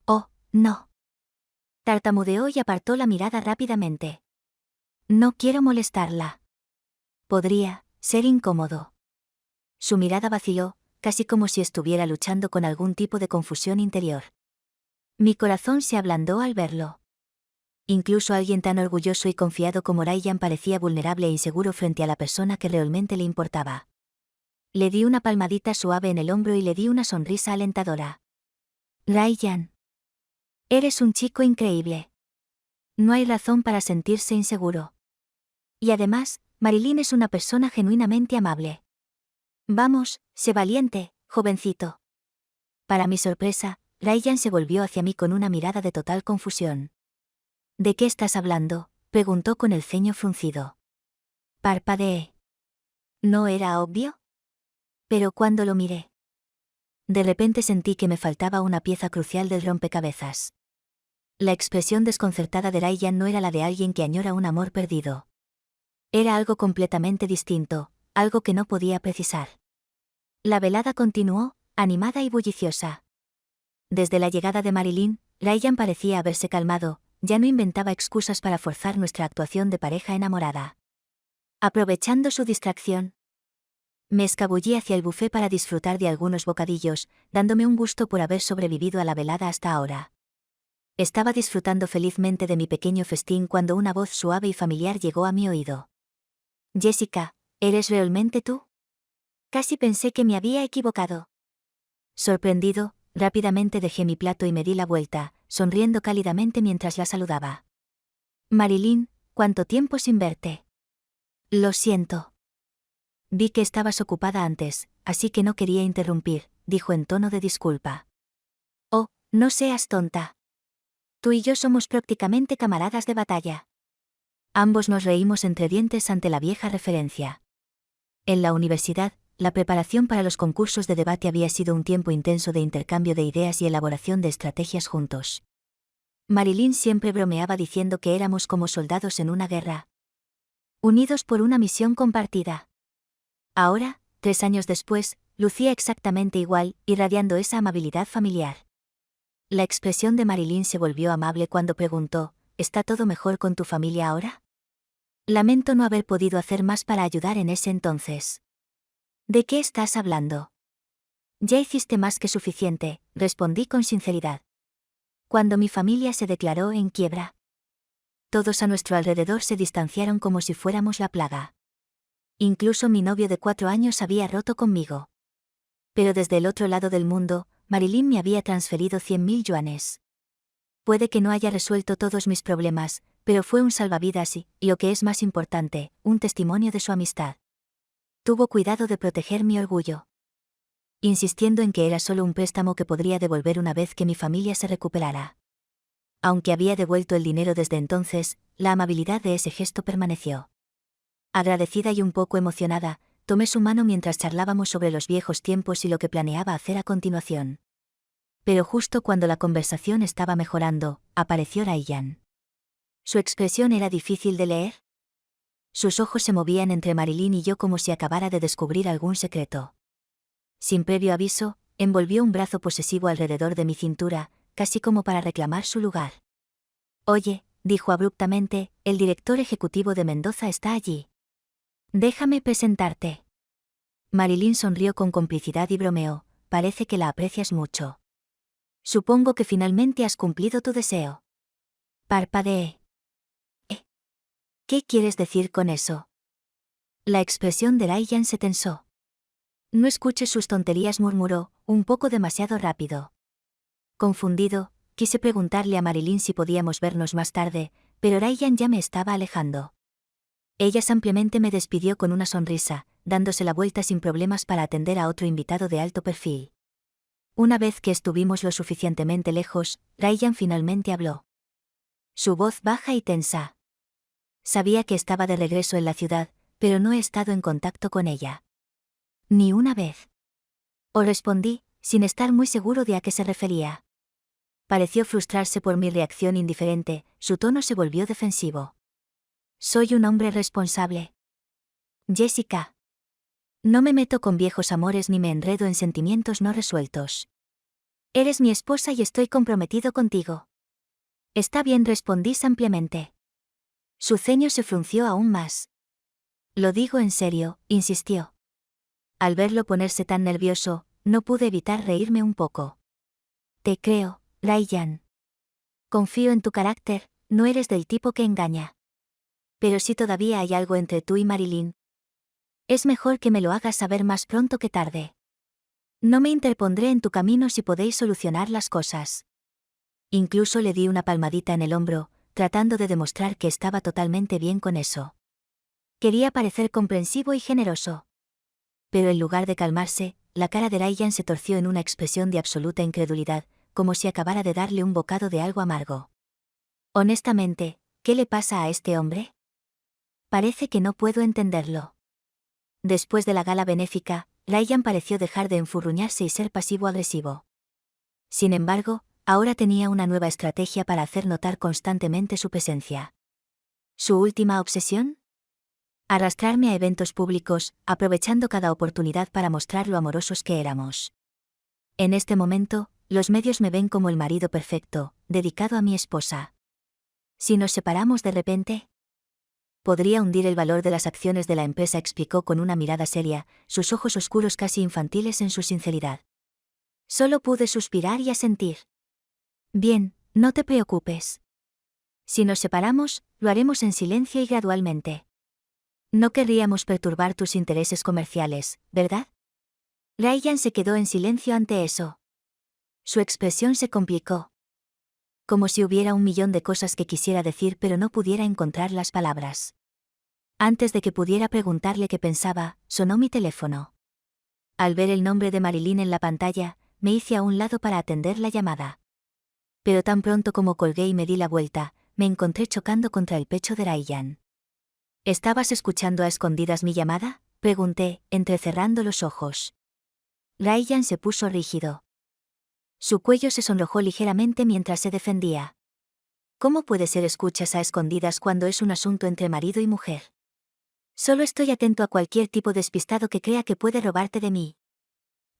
[SPEAKER 1] Oh, no. Tartamudeó y apartó la mirada rápidamente. No quiero molestarla. Podría ser incómodo. Su mirada vaciló, casi como si estuviera luchando con algún tipo de confusión interior. Mi corazón se ablandó al verlo. Incluso alguien tan orgulloso y confiado como Ryan parecía vulnerable e inseguro frente a la persona que realmente le importaba. Le di una palmadita suave en el hombro y le di una sonrisa alentadora. Ryan. Eres un chico increíble. No hay razón para sentirse inseguro. Y además, Marilyn es una persona genuinamente amable. Vamos, sé valiente, jovencito. Para mi sorpresa, Ryan se volvió hacia mí con una mirada de total confusión. ¿De qué estás hablando?, preguntó con el ceño fruncido. Parpadeé. ¿No era obvio? Pero cuando lo miré, de repente sentí que me faltaba una pieza crucial del rompecabezas. La expresión desconcertada de Ryan no era la de alguien que añora un amor perdido. Era algo completamente distinto, algo que no podía precisar. La velada continuó, animada y bulliciosa. Desde la llegada de Marilyn, Ryan parecía haberse calmado, ya no inventaba excusas para forzar nuestra actuación de pareja enamorada. Aprovechando su distracción, me escabullí hacia el buffet para disfrutar de algunos bocadillos, dándome un gusto por haber sobrevivido a la velada hasta ahora. Estaba disfrutando felizmente de mi pequeño festín cuando una voz suave y familiar llegó a mi oído. Jessica, ¿eres realmente tú? Casi pensé que me había equivocado. Sorprendido, rápidamente dejé mi plato y me di la vuelta, sonriendo cálidamente mientras la saludaba. Marilyn, ¿cuánto tiempo sin verte? Lo siento. Vi que estabas ocupada antes, así que no quería interrumpir, dijo en tono de disculpa. Oh, no seas tonta. Tú y yo somos prácticamente camaradas de batalla. Ambos nos reímos entre dientes ante la vieja referencia. En la universidad, la preparación para los concursos de debate había sido un tiempo intenso de intercambio de ideas y elaboración de estrategias juntos. Marilyn siempre bromeaba diciendo que éramos como soldados en una guerra, unidos por una misión compartida. Ahora, 3 años después, lucía exactamente igual, irradiando esa amabilidad familiar. La expresión de Marilyn se volvió amable cuando preguntó, ¿está todo mejor con tu familia ahora? Lamento no haber podido hacer más para ayudar en ese entonces. ¿De qué estás hablando? Ya hiciste más que suficiente, respondí con sinceridad. Cuando mi familia se declaró en quiebra, todos a nuestro alrededor se distanciaron como si fuéramos la plaga. Incluso mi novio de 4 años había roto conmigo. Pero desde el otro lado del mundo, Marilyn me había transferido 100.000 yuanes. Puede que no haya resuelto todos mis problemas, pero fue un salvavidas y, lo que es más importante, un testimonio de su amistad. Tuvo cuidado de proteger mi orgullo, insistiendo en que era solo un préstamo que podría devolver una vez que mi familia se recuperara. Aunque había devuelto el dinero desde entonces, la amabilidad de ese gesto permaneció. Agradecida y un poco emocionada, tomé su mano mientras charlábamos sobre los viejos tiempos y lo que planeaba hacer a continuación. Pero justo cuando la conversación estaba mejorando, apareció Ryan. Su expresión era difícil de leer. Sus ojos se movían entre Marilyn y yo como si acabara de descubrir algún secreto. Sin previo aviso, envolvió un brazo posesivo alrededor de mi cintura, casi como para reclamar su lugar. Oye, dijo abruptamente, el director ejecutivo de Mendoza está allí. Déjame presentarte. Marilyn sonrió con complicidad y bromeó, parece que la aprecias mucho. Supongo que finalmente has cumplido tu deseo. Parpadeé. ¿Qué quieres decir con eso? La expresión de Ryan se tensó. No escuches sus tonterías, murmuró, un poco demasiado rápido. Confundido, quise preguntarle a Marilyn si podíamos vernos más tarde, pero Ryan ya me estaba alejando. Ella simplemente me despidió con una sonrisa, dándose la vuelta sin problemas para atender a otro invitado de alto perfil. Una vez que estuvimos lo suficientemente lejos, Ryan finalmente habló. Su voz baja y tensa. Sabía que estaba de regreso en la ciudad, pero no he estado en contacto con ella. Ni una vez. O respondí, sin estar muy seguro de a qué se refería. Pareció frustrarse por mi reacción indiferente, su tono se volvió defensivo. Soy un hombre responsable. Jessica. No me meto con viejos amores ni me enredo en sentimientos no resueltos. Eres mi esposa y estoy comprometido contigo. Está bien, respondí ampliamente. Su ceño se frunció aún más. Lo digo en serio, insistió. Al verlo ponerse tan nervioso, no pude evitar reírme un poco. Te creo, Ryan. Confío en tu carácter, no eres del tipo que engaña. Pero si todavía hay algo entre tú y Marilyn, es mejor que me lo hagas saber más pronto que tarde. No me interpondré en tu camino si podéis solucionar las cosas. Incluso le di una palmadita en el hombro, tratando de demostrar que estaba totalmente bien con eso. Quería parecer comprensivo y generoso. Pero en lugar de calmarse, la cara de Ryan se torció en una expresión de absoluta incredulidad, como si acabara de darle un bocado de algo amargo. Honestamente, ¿qué le pasa a este hombre? Parece que no puedo entenderlo. Después de la gala benéfica, Ryan pareció dejar de enfurruñarse y ser pasivo-agresivo. Sin embargo, ahora tenía una nueva estrategia para hacer notar constantemente su presencia. ¿Su última obsesión? Arrastrarme a eventos públicos, aprovechando cada oportunidad para mostrar lo amorosos que éramos. En este momento, los medios me ven como el marido perfecto, dedicado a mi esposa. Si nos separamos de repente, podría hundir el valor de las acciones de la empresa, explicó con una mirada seria, sus ojos oscuros casi infantiles en su sinceridad. Solo pude suspirar y asentir. Bien, no te preocupes. Si nos separamos, lo haremos en silencio y gradualmente. No querríamos perturbar tus intereses comerciales, ¿verdad? Ryan se quedó en silencio ante eso. Su expresión se complicó. Como si hubiera 1.000.000 de cosas que quisiera decir pero no pudiera encontrar las palabras. Antes de que pudiera preguntarle qué pensaba, sonó mi teléfono. Al ver el nombre de Marilyn en la pantalla, me hice a un lado para atender la llamada. Pero tan pronto como colgué y me di la vuelta, me encontré chocando contra el pecho de Ryan. ¿Estabas escuchando a escondidas mi llamada?, pregunté, entrecerrando los ojos. Ryan se puso rígido. Su cuello se sonrojó ligeramente mientras se defendía. ¿Cómo puede ser escuchas a escondidas cuando es un asunto entre marido y mujer? Solo estoy atento a cualquier tipo despistado que crea que puede robarte de mí.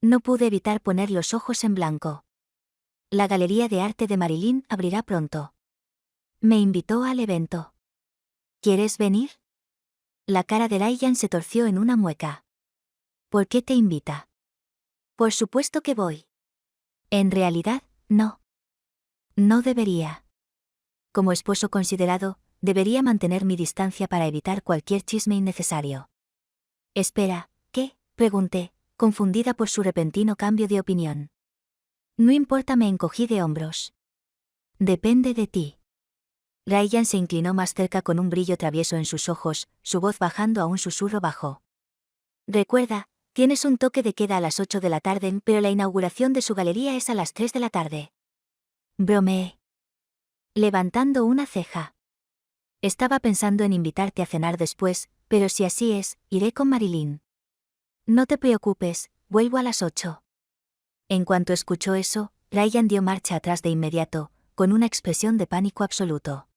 [SPEAKER 1] No pude evitar poner los ojos en blanco. La Galería de Arte de Marilyn abrirá pronto. Me invitó al evento. ¿Quieres venir? La cara de Ryan se torció en una mueca. ¿Por qué te invita? Por supuesto que voy. En realidad, no. No debería. Como esposo considerado, debería mantener mi distancia para evitar cualquier chisme innecesario. Espera, ¿qué?, pregunté, confundida por su repentino cambio de opinión. No importa, me encogí de hombros. Depende de ti. Ryan se inclinó más cerca con un brillo travieso en sus ojos, su voz bajando a un susurro bajo. Recuerda, tienes un toque de queda a las 8 de la tarde, pero la inauguración de su galería es a las 3 de la tarde. Bromeé. Levantando una ceja. Estaba pensando en invitarte a cenar después, pero si así es, iré con Marilyn. No te preocupes, vuelvo a las 8. En cuanto escuchó eso, Ryan dio marcha atrás de inmediato, con una expresión de pánico absoluto.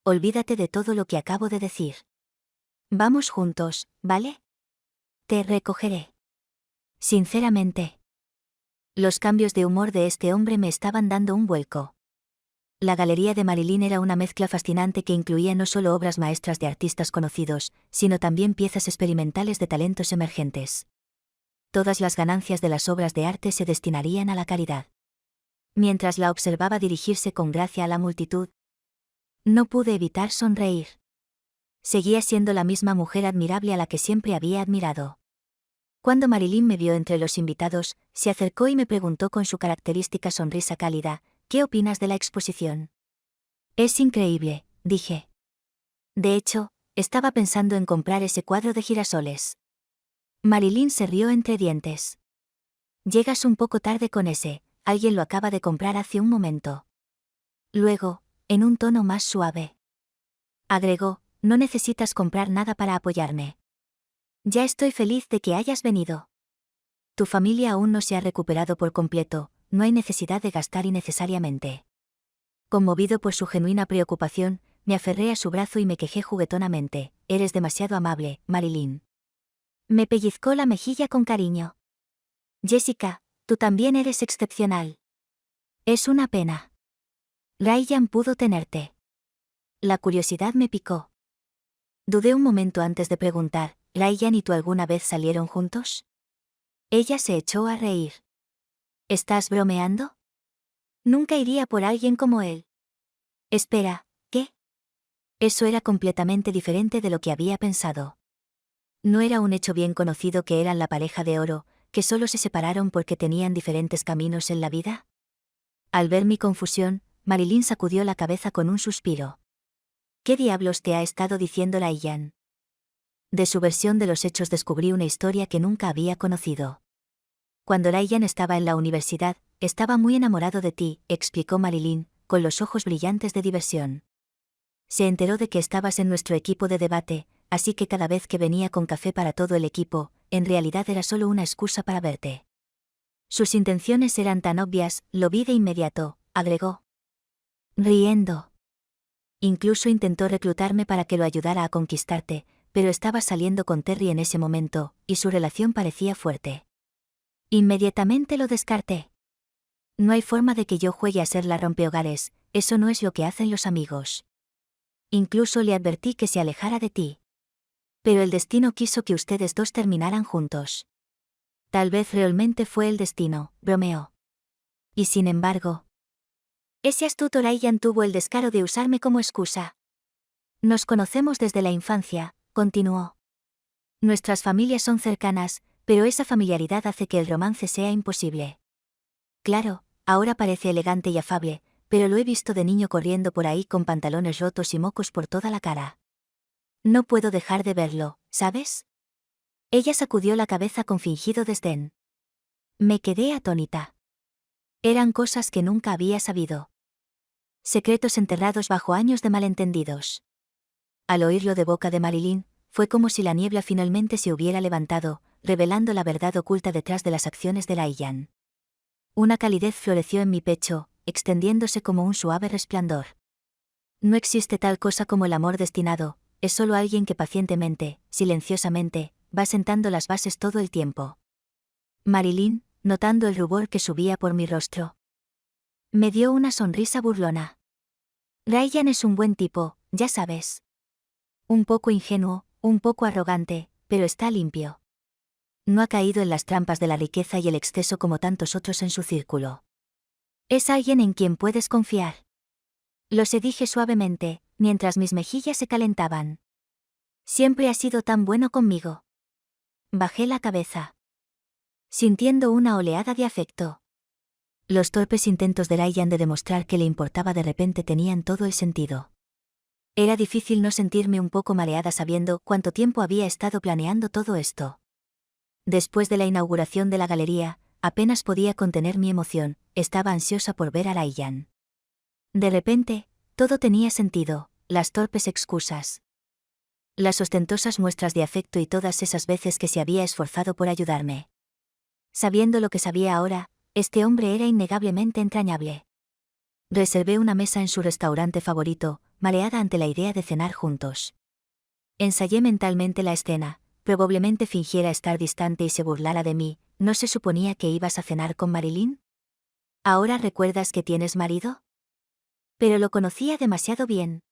[SPEAKER 1] Olvídate de todo lo que acabo de decir. Vamos juntos, ¿vale? Te recogeré. Sinceramente. Los cambios de humor de este hombre me estaban dando un vuelco. La Galería de Marilyn era una mezcla fascinante que incluía no solo obras maestras de artistas conocidos, sino también piezas experimentales de talentos emergentes. Todas las ganancias de las obras de arte se destinarían a la caridad. Mientras la observaba dirigirse con gracia a la multitud, no pude evitar sonreír. Seguía siendo la misma mujer admirable a la que siempre había admirado. Cuando Marilyn me vio entre los invitados, se acercó y me preguntó con su característica sonrisa cálida, ¿qué opinas de la exposición? Es increíble, dije. De hecho, estaba pensando en comprar ese cuadro de girasoles. Marilyn se rió entre dientes. Llegas un poco tarde con ese, alguien lo acaba de comprar hace un momento. Luego, en un tono más suave, agregó, no necesitas comprar nada para apoyarme. Ya estoy feliz de que hayas venido. Tu familia aún no se ha recuperado por completo, no hay necesidad de gastar innecesariamente. Conmovido por su genuina preocupación, me aferré a su brazo y me quejé juguetonamente, eres demasiado amable, Marilyn. Me pellizcó la mejilla con cariño. Jessica, tú también eres excepcional. Es una pena. Ryan pudo tenerte. La curiosidad me picó. Dudé un momento antes de preguntar, ¿Ryan y tú alguna vez salieron juntos? Ella se echó a reír. ¿Estás bromeando? Nunca iría por alguien como él. Espera, ¿qué? Eso era completamente diferente de lo que había pensado. No era un hecho bien conocido que eran la pareja de oro, que solo se separaron porque tenían diferentes caminos en la vida. Al ver mi confusión, Marilyn sacudió la cabeza con un suspiro. ¿Qué diablos te ha estado diciendo Ryan? De su versión de los hechos descubrí una historia que nunca había conocido. Cuando Ryan estaba en la universidad, estaba muy enamorado de ti, explicó Marilyn, con los ojos brillantes de diversión. Se enteró de que estabas en nuestro equipo de debate, así que cada vez que venía con café para todo el equipo, en realidad era solo una excusa para verte. Sus intenciones eran tan obvias, lo vi de inmediato, agregó. Riendo. Incluso intentó reclutarme para que lo ayudara a conquistarte, pero estaba saliendo con Terry en ese momento, y su relación parecía fuerte. Inmediatamente lo descarté. No hay forma de que yo juegue a ser la rompehogares, eso no es lo que hacen los amigos. Incluso le advertí que se alejara de ti. Pero el destino quiso que ustedes dos terminaran juntos. Tal vez realmente fue el destino, bromeó. Y sin embargo, ese astuto Ryan tuvo el descaro de usarme como excusa. Nos conocemos desde la infancia, continuó. Nuestras familias son cercanas, pero esa familiaridad hace que el romance sea imposible. Claro, ahora parece elegante y afable, pero lo he visto de niño corriendo por ahí con pantalones rotos y mocos por toda la cara. No puedo dejar de verlo, ¿sabes? Ella sacudió la cabeza con fingido desdén. Me quedé atónita. Eran cosas que nunca había sabido. Secretos enterrados bajo años de malentendidos. Al oírlo de boca de Marilyn, fue como si la niebla finalmente se hubiera levantado, revelando la verdad oculta detrás de las acciones de Ryan. Una calidez floreció en mi pecho, extendiéndose como un suave resplandor. No existe tal cosa como el amor destinado, es solo alguien que pacientemente, silenciosamente, va sentando las bases todo el tiempo. Marilyn, notando el rubor que subía por mi rostro, me dio una sonrisa burlona. Ryan es un buen tipo, ya sabes. Un poco ingenuo, un poco arrogante, pero está limpio. No ha caído en las trampas de la riqueza y el exceso como tantos otros en su círculo. Es alguien en quien puedes confiar. Lo se dije suavemente, mientras mis mejillas se calentaban. Siempre ha sido tan bueno conmigo. Bajé la cabeza, sintiendo una oleada de afecto. Los torpes intentos de Ryan de demostrar que le importaba de repente tenían todo el sentido. Era difícil no sentirme un poco mareada sabiendo cuánto tiempo había estado planeando todo esto. Después de la inauguración de la galería, apenas podía contener mi emoción, estaba ansiosa por ver a Ryan. De repente, todo tenía sentido, las torpes excusas, las ostentosas muestras de afecto y todas esas veces que se había esforzado por ayudarme. Sabiendo lo que sabía ahora, este hombre era innegablemente entrañable. Reservé una mesa en su restaurante favorito, mareada ante la idea de cenar juntos. Ensayé mentalmente la escena. Probablemente fingiera estar distante y se burlara de mí. ¿No se suponía que ibas a cenar con Marilyn? ¿Ahora recuerdas que tienes marido? Pero lo conocía demasiado bien.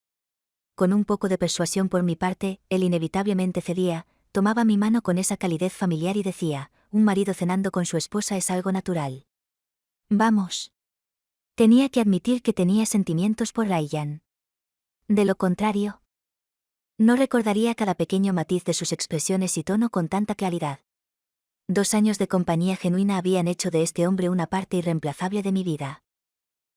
[SPEAKER 1] Con un poco de persuasión por mi parte, él inevitablemente cedía, tomaba mi mano con esa calidez familiar y decía, un marido cenando con su esposa es algo natural. Vamos. Tenía que admitir que tenía sentimientos por Ryan. De lo contrario, no recordaría cada pequeño matiz de sus expresiones y tono con tanta claridad. 2 años de compañía genuina habían hecho de este hombre una parte irreemplazable de mi vida.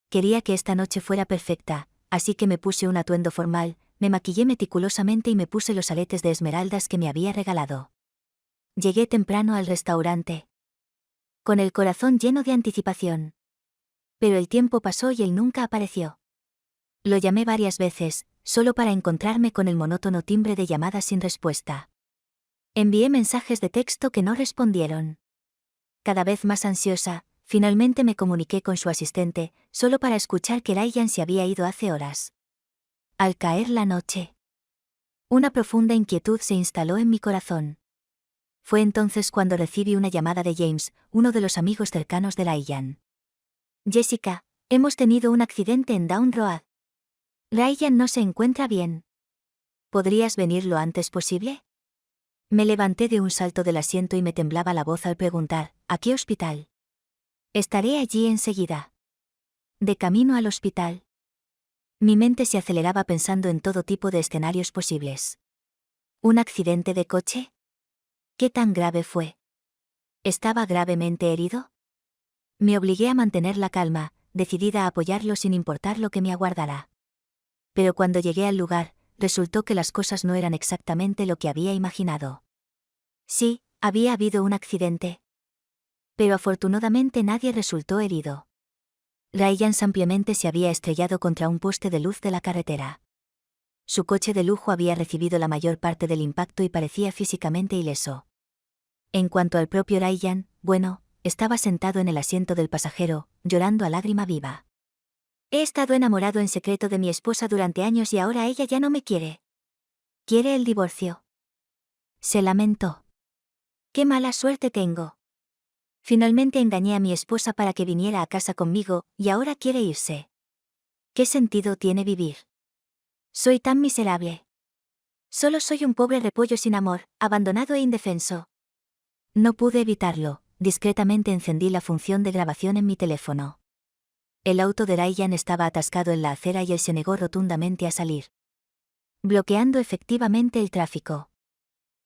[SPEAKER 1] Quería que esta noche fuera perfecta, así que me puse un atuendo formal, me maquillé meticulosamente y me puse los aretes de esmeraldas que me había regalado. Llegué temprano al restaurante, con el corazón lleno de anticipación. Pero el tiempo pasó y él nunca apareció. Lo llamé varias veces, solo para encontrarme con el monótono timbre de llamadas sin respuesta. Envié mensajes de texto que no respondieron. Cada vez más ansiosa, finalmente me comuniqué con su asistente, solo para escuchar que Ryan se había ido hace horas. Al caer la noche, una profunda inquietud se instaló en mi corazón. Fue entonces cuando recibí una llamada de James, uno de los amigos cercanos de Ryan. Jessica, hemos tenido un accidente en Down Road. Ryan no se encuentra bien. ¿Podrías venir lo antes posible? Me levanté de un salto del asiento y me temblaba la voz al preguntar, ¿a qué hospital? Estaré allí enseguida. De camino al hospital. Mi mente se aceleraba pensando en todo tipo de escenarios posibles. ¿Un accidente de coche? ¿Qué tan grave fue? ¿Estaba gravemente herido? Me obligué a mantener la calma, decidida a apoyarlo sin importar lo que me aguardara. Pero cuando llegué al lugar, resultó que las cosas no eran exactamente lo que había imaginado. Sí, había habido un accidente. Pero afortunadamente nadie resultó herido. Ryan simplemente se había estrellado contra un poste de luz de la carretera. Su coche de lujo había recibido la mayor parte del impacto y parecía físicamente ileso. En cuanto al propio Ryan, bueno, estaba sentado en el asiento del pasajero, llorando a lágrima viva. He estado enamorado en secreto de mi esposa durante años y ahora ella ya no me quiere. Quiere el divorcio. Se lamentó. Qué mala suerte tengo. Finalmente engañé a mi esposa para que viniera a casa conmigo, y ahora quiere irse. ¿Qué sentido tiene vivir? Soy tan miserable. Solo soy un pobre repollo sin amor, abandonado e indefenso. No pude evitarlo, discretamente encendí la función de grabación en mi teléfono. El auto de Ryan estaba atascado en la acera y él se negó rotundamente a salir, bloqueando efectivamente el tráfico.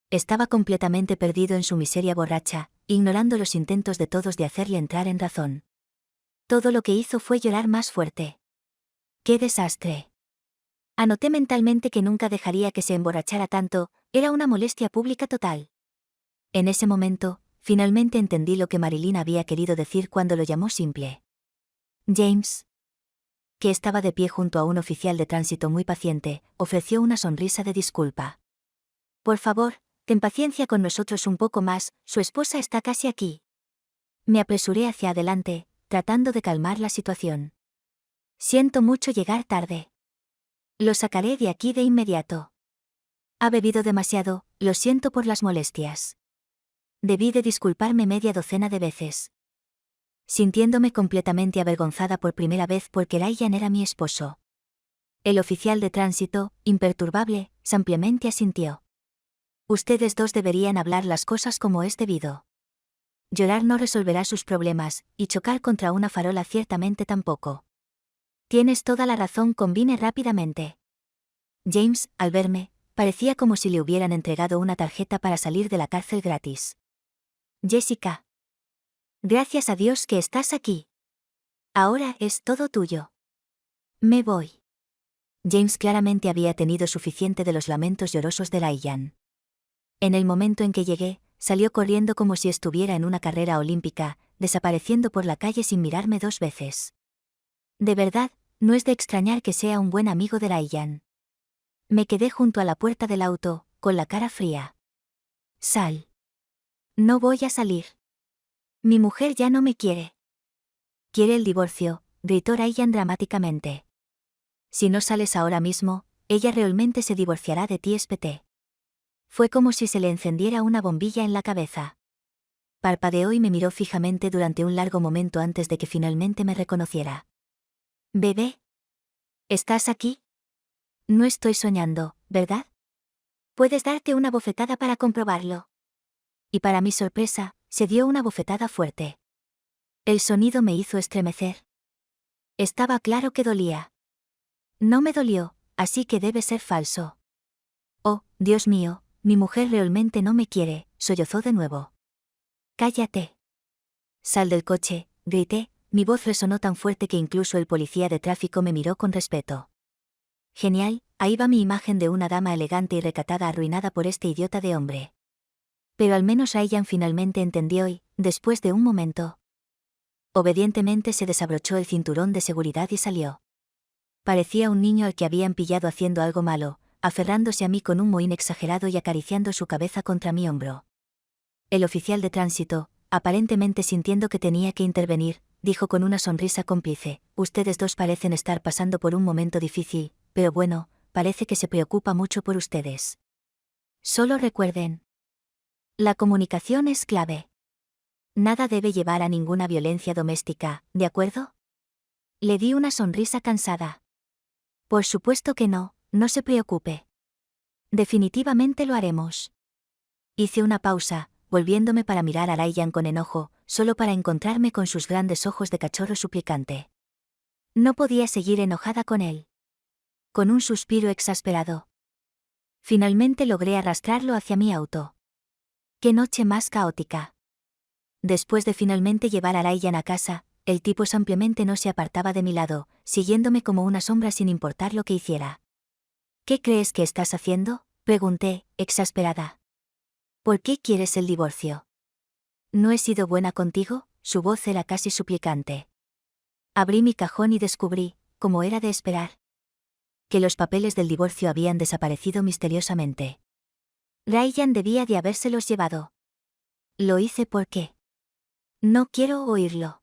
[SPEAKER 1] Estaba completamente perdido en su miseria borracha, ignorando los intentos de todos de hacerle entrar en razón. Todo lo que hizo fue llorar más fuerte. ¡Qué desastre! Anoté mentalmente que nunca dejaría que se emborrachara tanto, era una molestia pública total. En ese momento, finalmente entendí lo que Marilyn había querido decir cuando lo llamó simple. James, que estaba de pie junto a un oficial de tránsito muy paciente, ofreció una sonrisa de disculpa. Por favor, ten paciencia con nosotros un poco más, su esposa está casi aquí. Me apresuré hacia adelante, tratando de calmar la situación. Siento mucho llegar tarde. Lo sacaré de aquí de inmediato. Ha bebido demasiado, lo siento por las molestias. Debí de disculparme media docena de veces. Sintiéndome completamente avergonzada por primera vez porque Ryan era mi esposo. El oficial de tránsito, imperturbable, simplemente asintió. Ustedes dos deberían hablar las cosas como es debido. Llorar no resolverá sus problemas, y chocar contra una farola ciertamente tampoco. Tienes toda la razón, convine rápidamente. James, al verme, parecía como si le hubieran entregado una tarjeta para salir de la cárcel gratis. Jessica. Gracias a Dios que estás aquí. Ahora es todo tuyo. Me voy. James claramente había tenido suficiente de los lamentos llorosos de Ryan. En el momento en que llegué, salió corriendo como si estuviera en una carrera olímpica, desapareciendo por la calle sin mirarme dos veces. De verdad, no es de extrañar que sea un buen amigo de Ryan. Me quedé junto a la puerta del auto, con la cara fría. Sal. No voy a salir. Mi mujer ya no me quiere. Quiere el divorcio, gritó Ryan dramáticamente. Si no sales ahora mismo, ella realmente se divorciará de ti, espeté. Fue como si se le encendiera una bombilla en la cabeza. Parpadeó y me miró fijamente durante un largo momento antes de que finalmente me reconociera. Bebé. ¿Estás aquí? No estoy soñando, ¿verdad? Puedes darte una bofetada para comprobarlo. Y para mi sorpresa, se dio una bofetada fuerte. El sonido me hizo estremecer. Estaba claro que dolía. No me dolió, así que debe ser falso. Oh, Dios mío, mi mujer realmente no me quiere, sollozó de nuevo. Cállate. Sal del coche, grité, mi voz resonó tan fuerte que incluso el policía de tráfico me miró con respeto. Genial, ahí va mi imagen de una dama elegante y recatada arruinada por este idiota de hombre. Pero al menos Ryan finalmente entendió y, después de un momento, obedientemente se desabrochó el cinturón de seguridad y salió. Parecía un niño al que habían pillado haciendo algo malo, aferrándose a mí con un mohín exagerado y acariciando su cabeza contra mi hombro. El oficial de tránsito, aparentemente sintiendo que tenía que intervenir, dijo con una sonrisa cómplice: ustedes dos parecen estar pasando por un momento difícil, pero bueno, parece que se preocupa mucho por ustedes. Solo recuerden. La comunicación es clave. Nada debe llevar a ninguna violencia doméstica, ¿de acuerdo? Le di una sonrisa cansada. Por supuesto que no, no se preocupe. Definitivamente lo haremos. Hice una pausa, volviéndome para mirar a Ryan con enojo, solo para encontrarme con sus grandes ojos de cachorro suplicante. No podía seguir enojada con él. Con un suspiro exasperado. Finalmente logré arrastrarlo hacia mi auto. ¡Qué noche más caótica! Después de finalmente llevar a Ryan a casa, el tipo simplemente no se apartaba de mi lado, siguiéndome como una sombra sin importar lo que hiciera. ¿Qué crees que estás haciendo?, pregunté, exasperada. ¿Por qué quieres el divorcio? ¿No he sido buena contigo?, su voz era casi suplicante. Abrí mi cajón y descubrí, como era de esperar, que los papeles del divorcio habían desaparecido misteriosamente. Ryan debía de habérselos llevado. Lo hice porque... No quiero oírlo.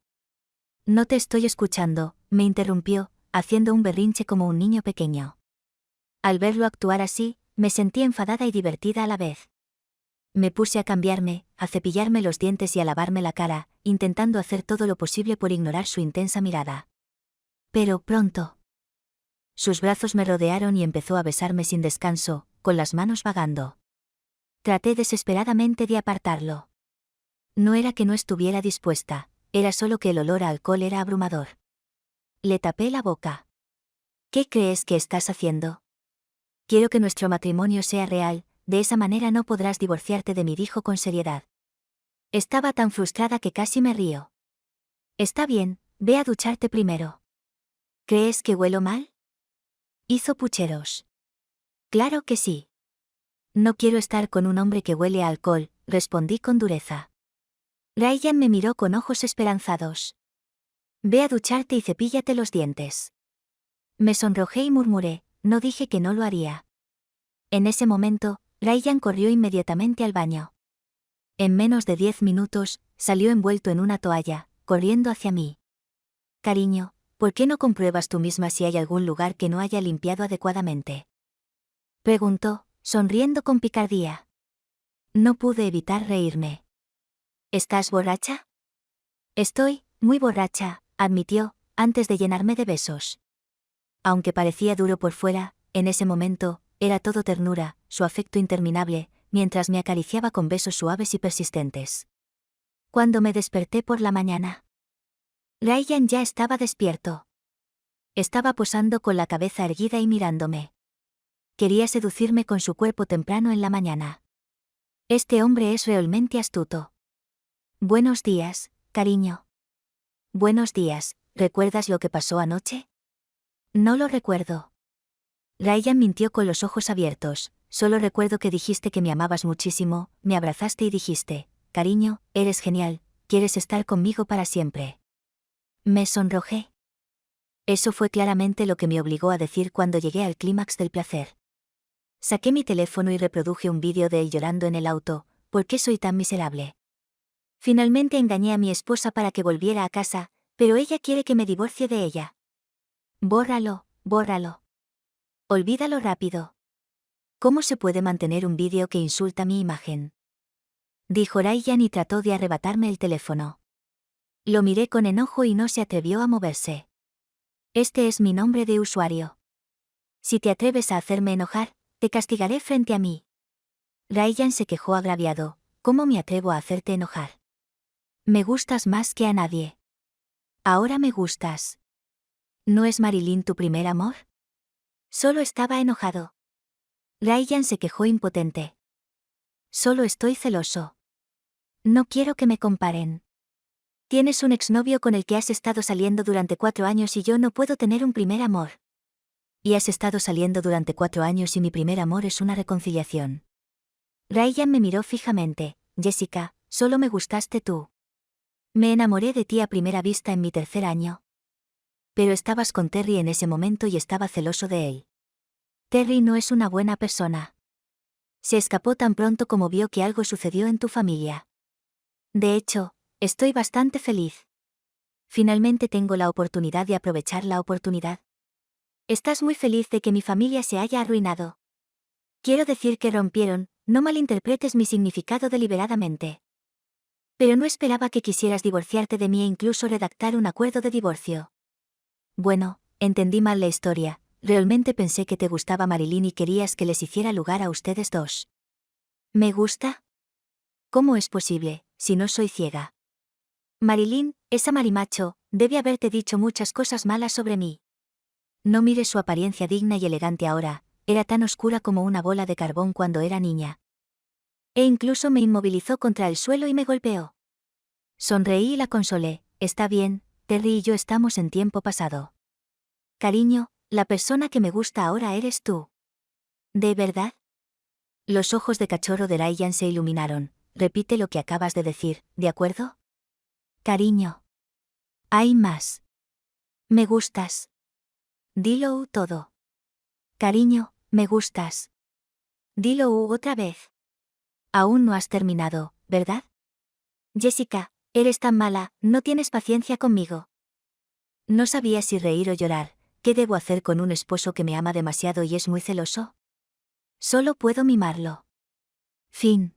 [SPEAKER 1] No te estoy escuchando, me interrumpió, haciendo un berrinche como un niño pequeño. Al verlo actuar así, me sentí enfadada y divertida a la vez. Me puse a cambiarme, a cepillarme los dientes y a lavarme la cara, intentando hacer todo lo posible por ignorar su intensa mirada. Pero pronto. Sus brazos me rodearon y empezó a besarme sin descanso, con las manos vagando. Traté desesperadamente de apartarlo. No era que no estuviera dispuesta, era solo que el olor a alcohol era abrumador. Le tapé la boca. ¿Qué crees que estás haciendo? Quiero que nuestro matrimonio sea real, de esa manera no podrás divorciarte de mí, dijo con seriedad. Estaba tan frustrada que casi me río. Está bien, ve a ducharte primero. ¿Crees que huelo mal? Hizo pucheros. Claro que sí. No quiero estar con un hombre que huele a alcohol, respondí con dureza. Ryan me miró con ojos esperanzados. Ve a ducharte y cepíllate los dientes. Me sonrojé y murmuré, no dije que no lo haría. En ese momento, Ryan corrió inmediatamente al baño. En menos de 10 minutos, salió envuelto en una toalla, corriendo hacia mí. Cariño, ¿por qué no compruebas tú misma si hay algún lugar que no haya limpiado adecuadamente? Preguntó, sonriendo con picardía. No pude evitar reírme. ¿Estás borracha? Estoy, muy borracha, admitió, antes de llenarme de besos. Aunque parecía duro por fuera, en ese momento, era todo ternura, su afecto interminable, mientras me acariciaba con besos suaves y persistentes. Cuando me desperté por la mañana, Ryan ya estaba despierto. Estaba posando con la cabeza erguida y mirándome. Quería seducirme con su cuerpo temprano en la mañana. Este hombre es realmente astuto. Buenos días, cariño. Buenos días, ¿recuerdas lo que pasó anoche? No lo recuerdo. Ryan mintió con los ojos abiertos, solo recuerdo que dijiste que me amabas muchísimo, me abrazaste y dijiste, cariño, eres genial, quieres estar conmigo para siempre. Me sonrojé. Eso fue claramente lo que me obligó a decir cuando llegué al clímax del placer. Saqué mi teléfono y reproduje un vídeo de él llorando en el auto, ¿por qué soy tan miserable? Finalmente engañé a mi esposa para que volviera a casa, pero ella quiere que me divorcie de ella. Bórralo, bórralo. Olvídalo rápido. ¿Cómo se puede mantener un vídeo que insulta mi imagen? Dijo Ryan y trató de arrebatarme el teléfono. Lo miré con enojo y no se atrevió a moverse. Este es mi nombre de usuario. Si te atreves a hacerme enojar, te castigaré frente a mí. Ryan se quejó agraviado, ¿cómo me atrevo a hacerte enojar? Me gustas más que a nadie. Ahora me gustas. ¿No es Marilyn tu primer amor? Solo estaba enojado. Ryan se quejó impotente. Solo estoy celoso. No quiero que me comparen. Tienes un exnovio con el que has estado saliendo durante 4 años y yo no puedo tener un primer amor. Y has estado saliendo durante 4 años y mi primer amor es una reconciliación. Ryan me miró fijamente. Jessica, solo me gustaste tú. Me enamoré de ti a primera vista en mi 3er año. Pero estabas con Terry en ese momento y estaba celoso de él. Terry no es una buena persona. Se escapó tan pronto como vio que algo sucedió en tu familia. De hecho, estoy bastante feliz. Finalmente tengo la oportunidad de aprovechar la oportunidad. Estás muy feliz de que mi familia se haya arruinado. Quiero decir que rompieron, no malinterpretes mi significado deliberadamente. Pero no esperaba que quisieras divorciarte de mí e incluso redactar un acuerdo de divorcio. Bueno, entendí mal la historia, realmente pensé que te gustaba Marilyn y querías que les hiciera lugar a ustedes dos. ¿Me gusta? ¿Cómo es posible, si no soy ciega? Marilyn, esa marimacho, debe haberte dicho muchas cosas malas sobre mí. No mires su apariencia digna y elegante ahora, era tan oscura como una bola de carbón cuando era niña. E incluso me inmovilizó contra el suelo y me golpeó. Sonreí y la consolé, está bien, Terry y yo estamos en tiempo pasado. Cariño, la persona que me gusta ahora eres tú. ¿De verdad? Los ojos de cachorro de Ryan se iluminaron. Repite lo que acabas de decir, ¿de acuerdo? Cariño. Hay más. Me gustas. Dilo todo. Cariño, me gustas. Dilo otra vez. Aún no has terminado, ¿verdad? Jessica, eres tan mala, no tienes paciencia conmigo. No sabía si reír o llorar. ¿Qué debo hacer con un esposo que me ama demasiado y es muy celoso? Solo puedo mimarlo. Fin.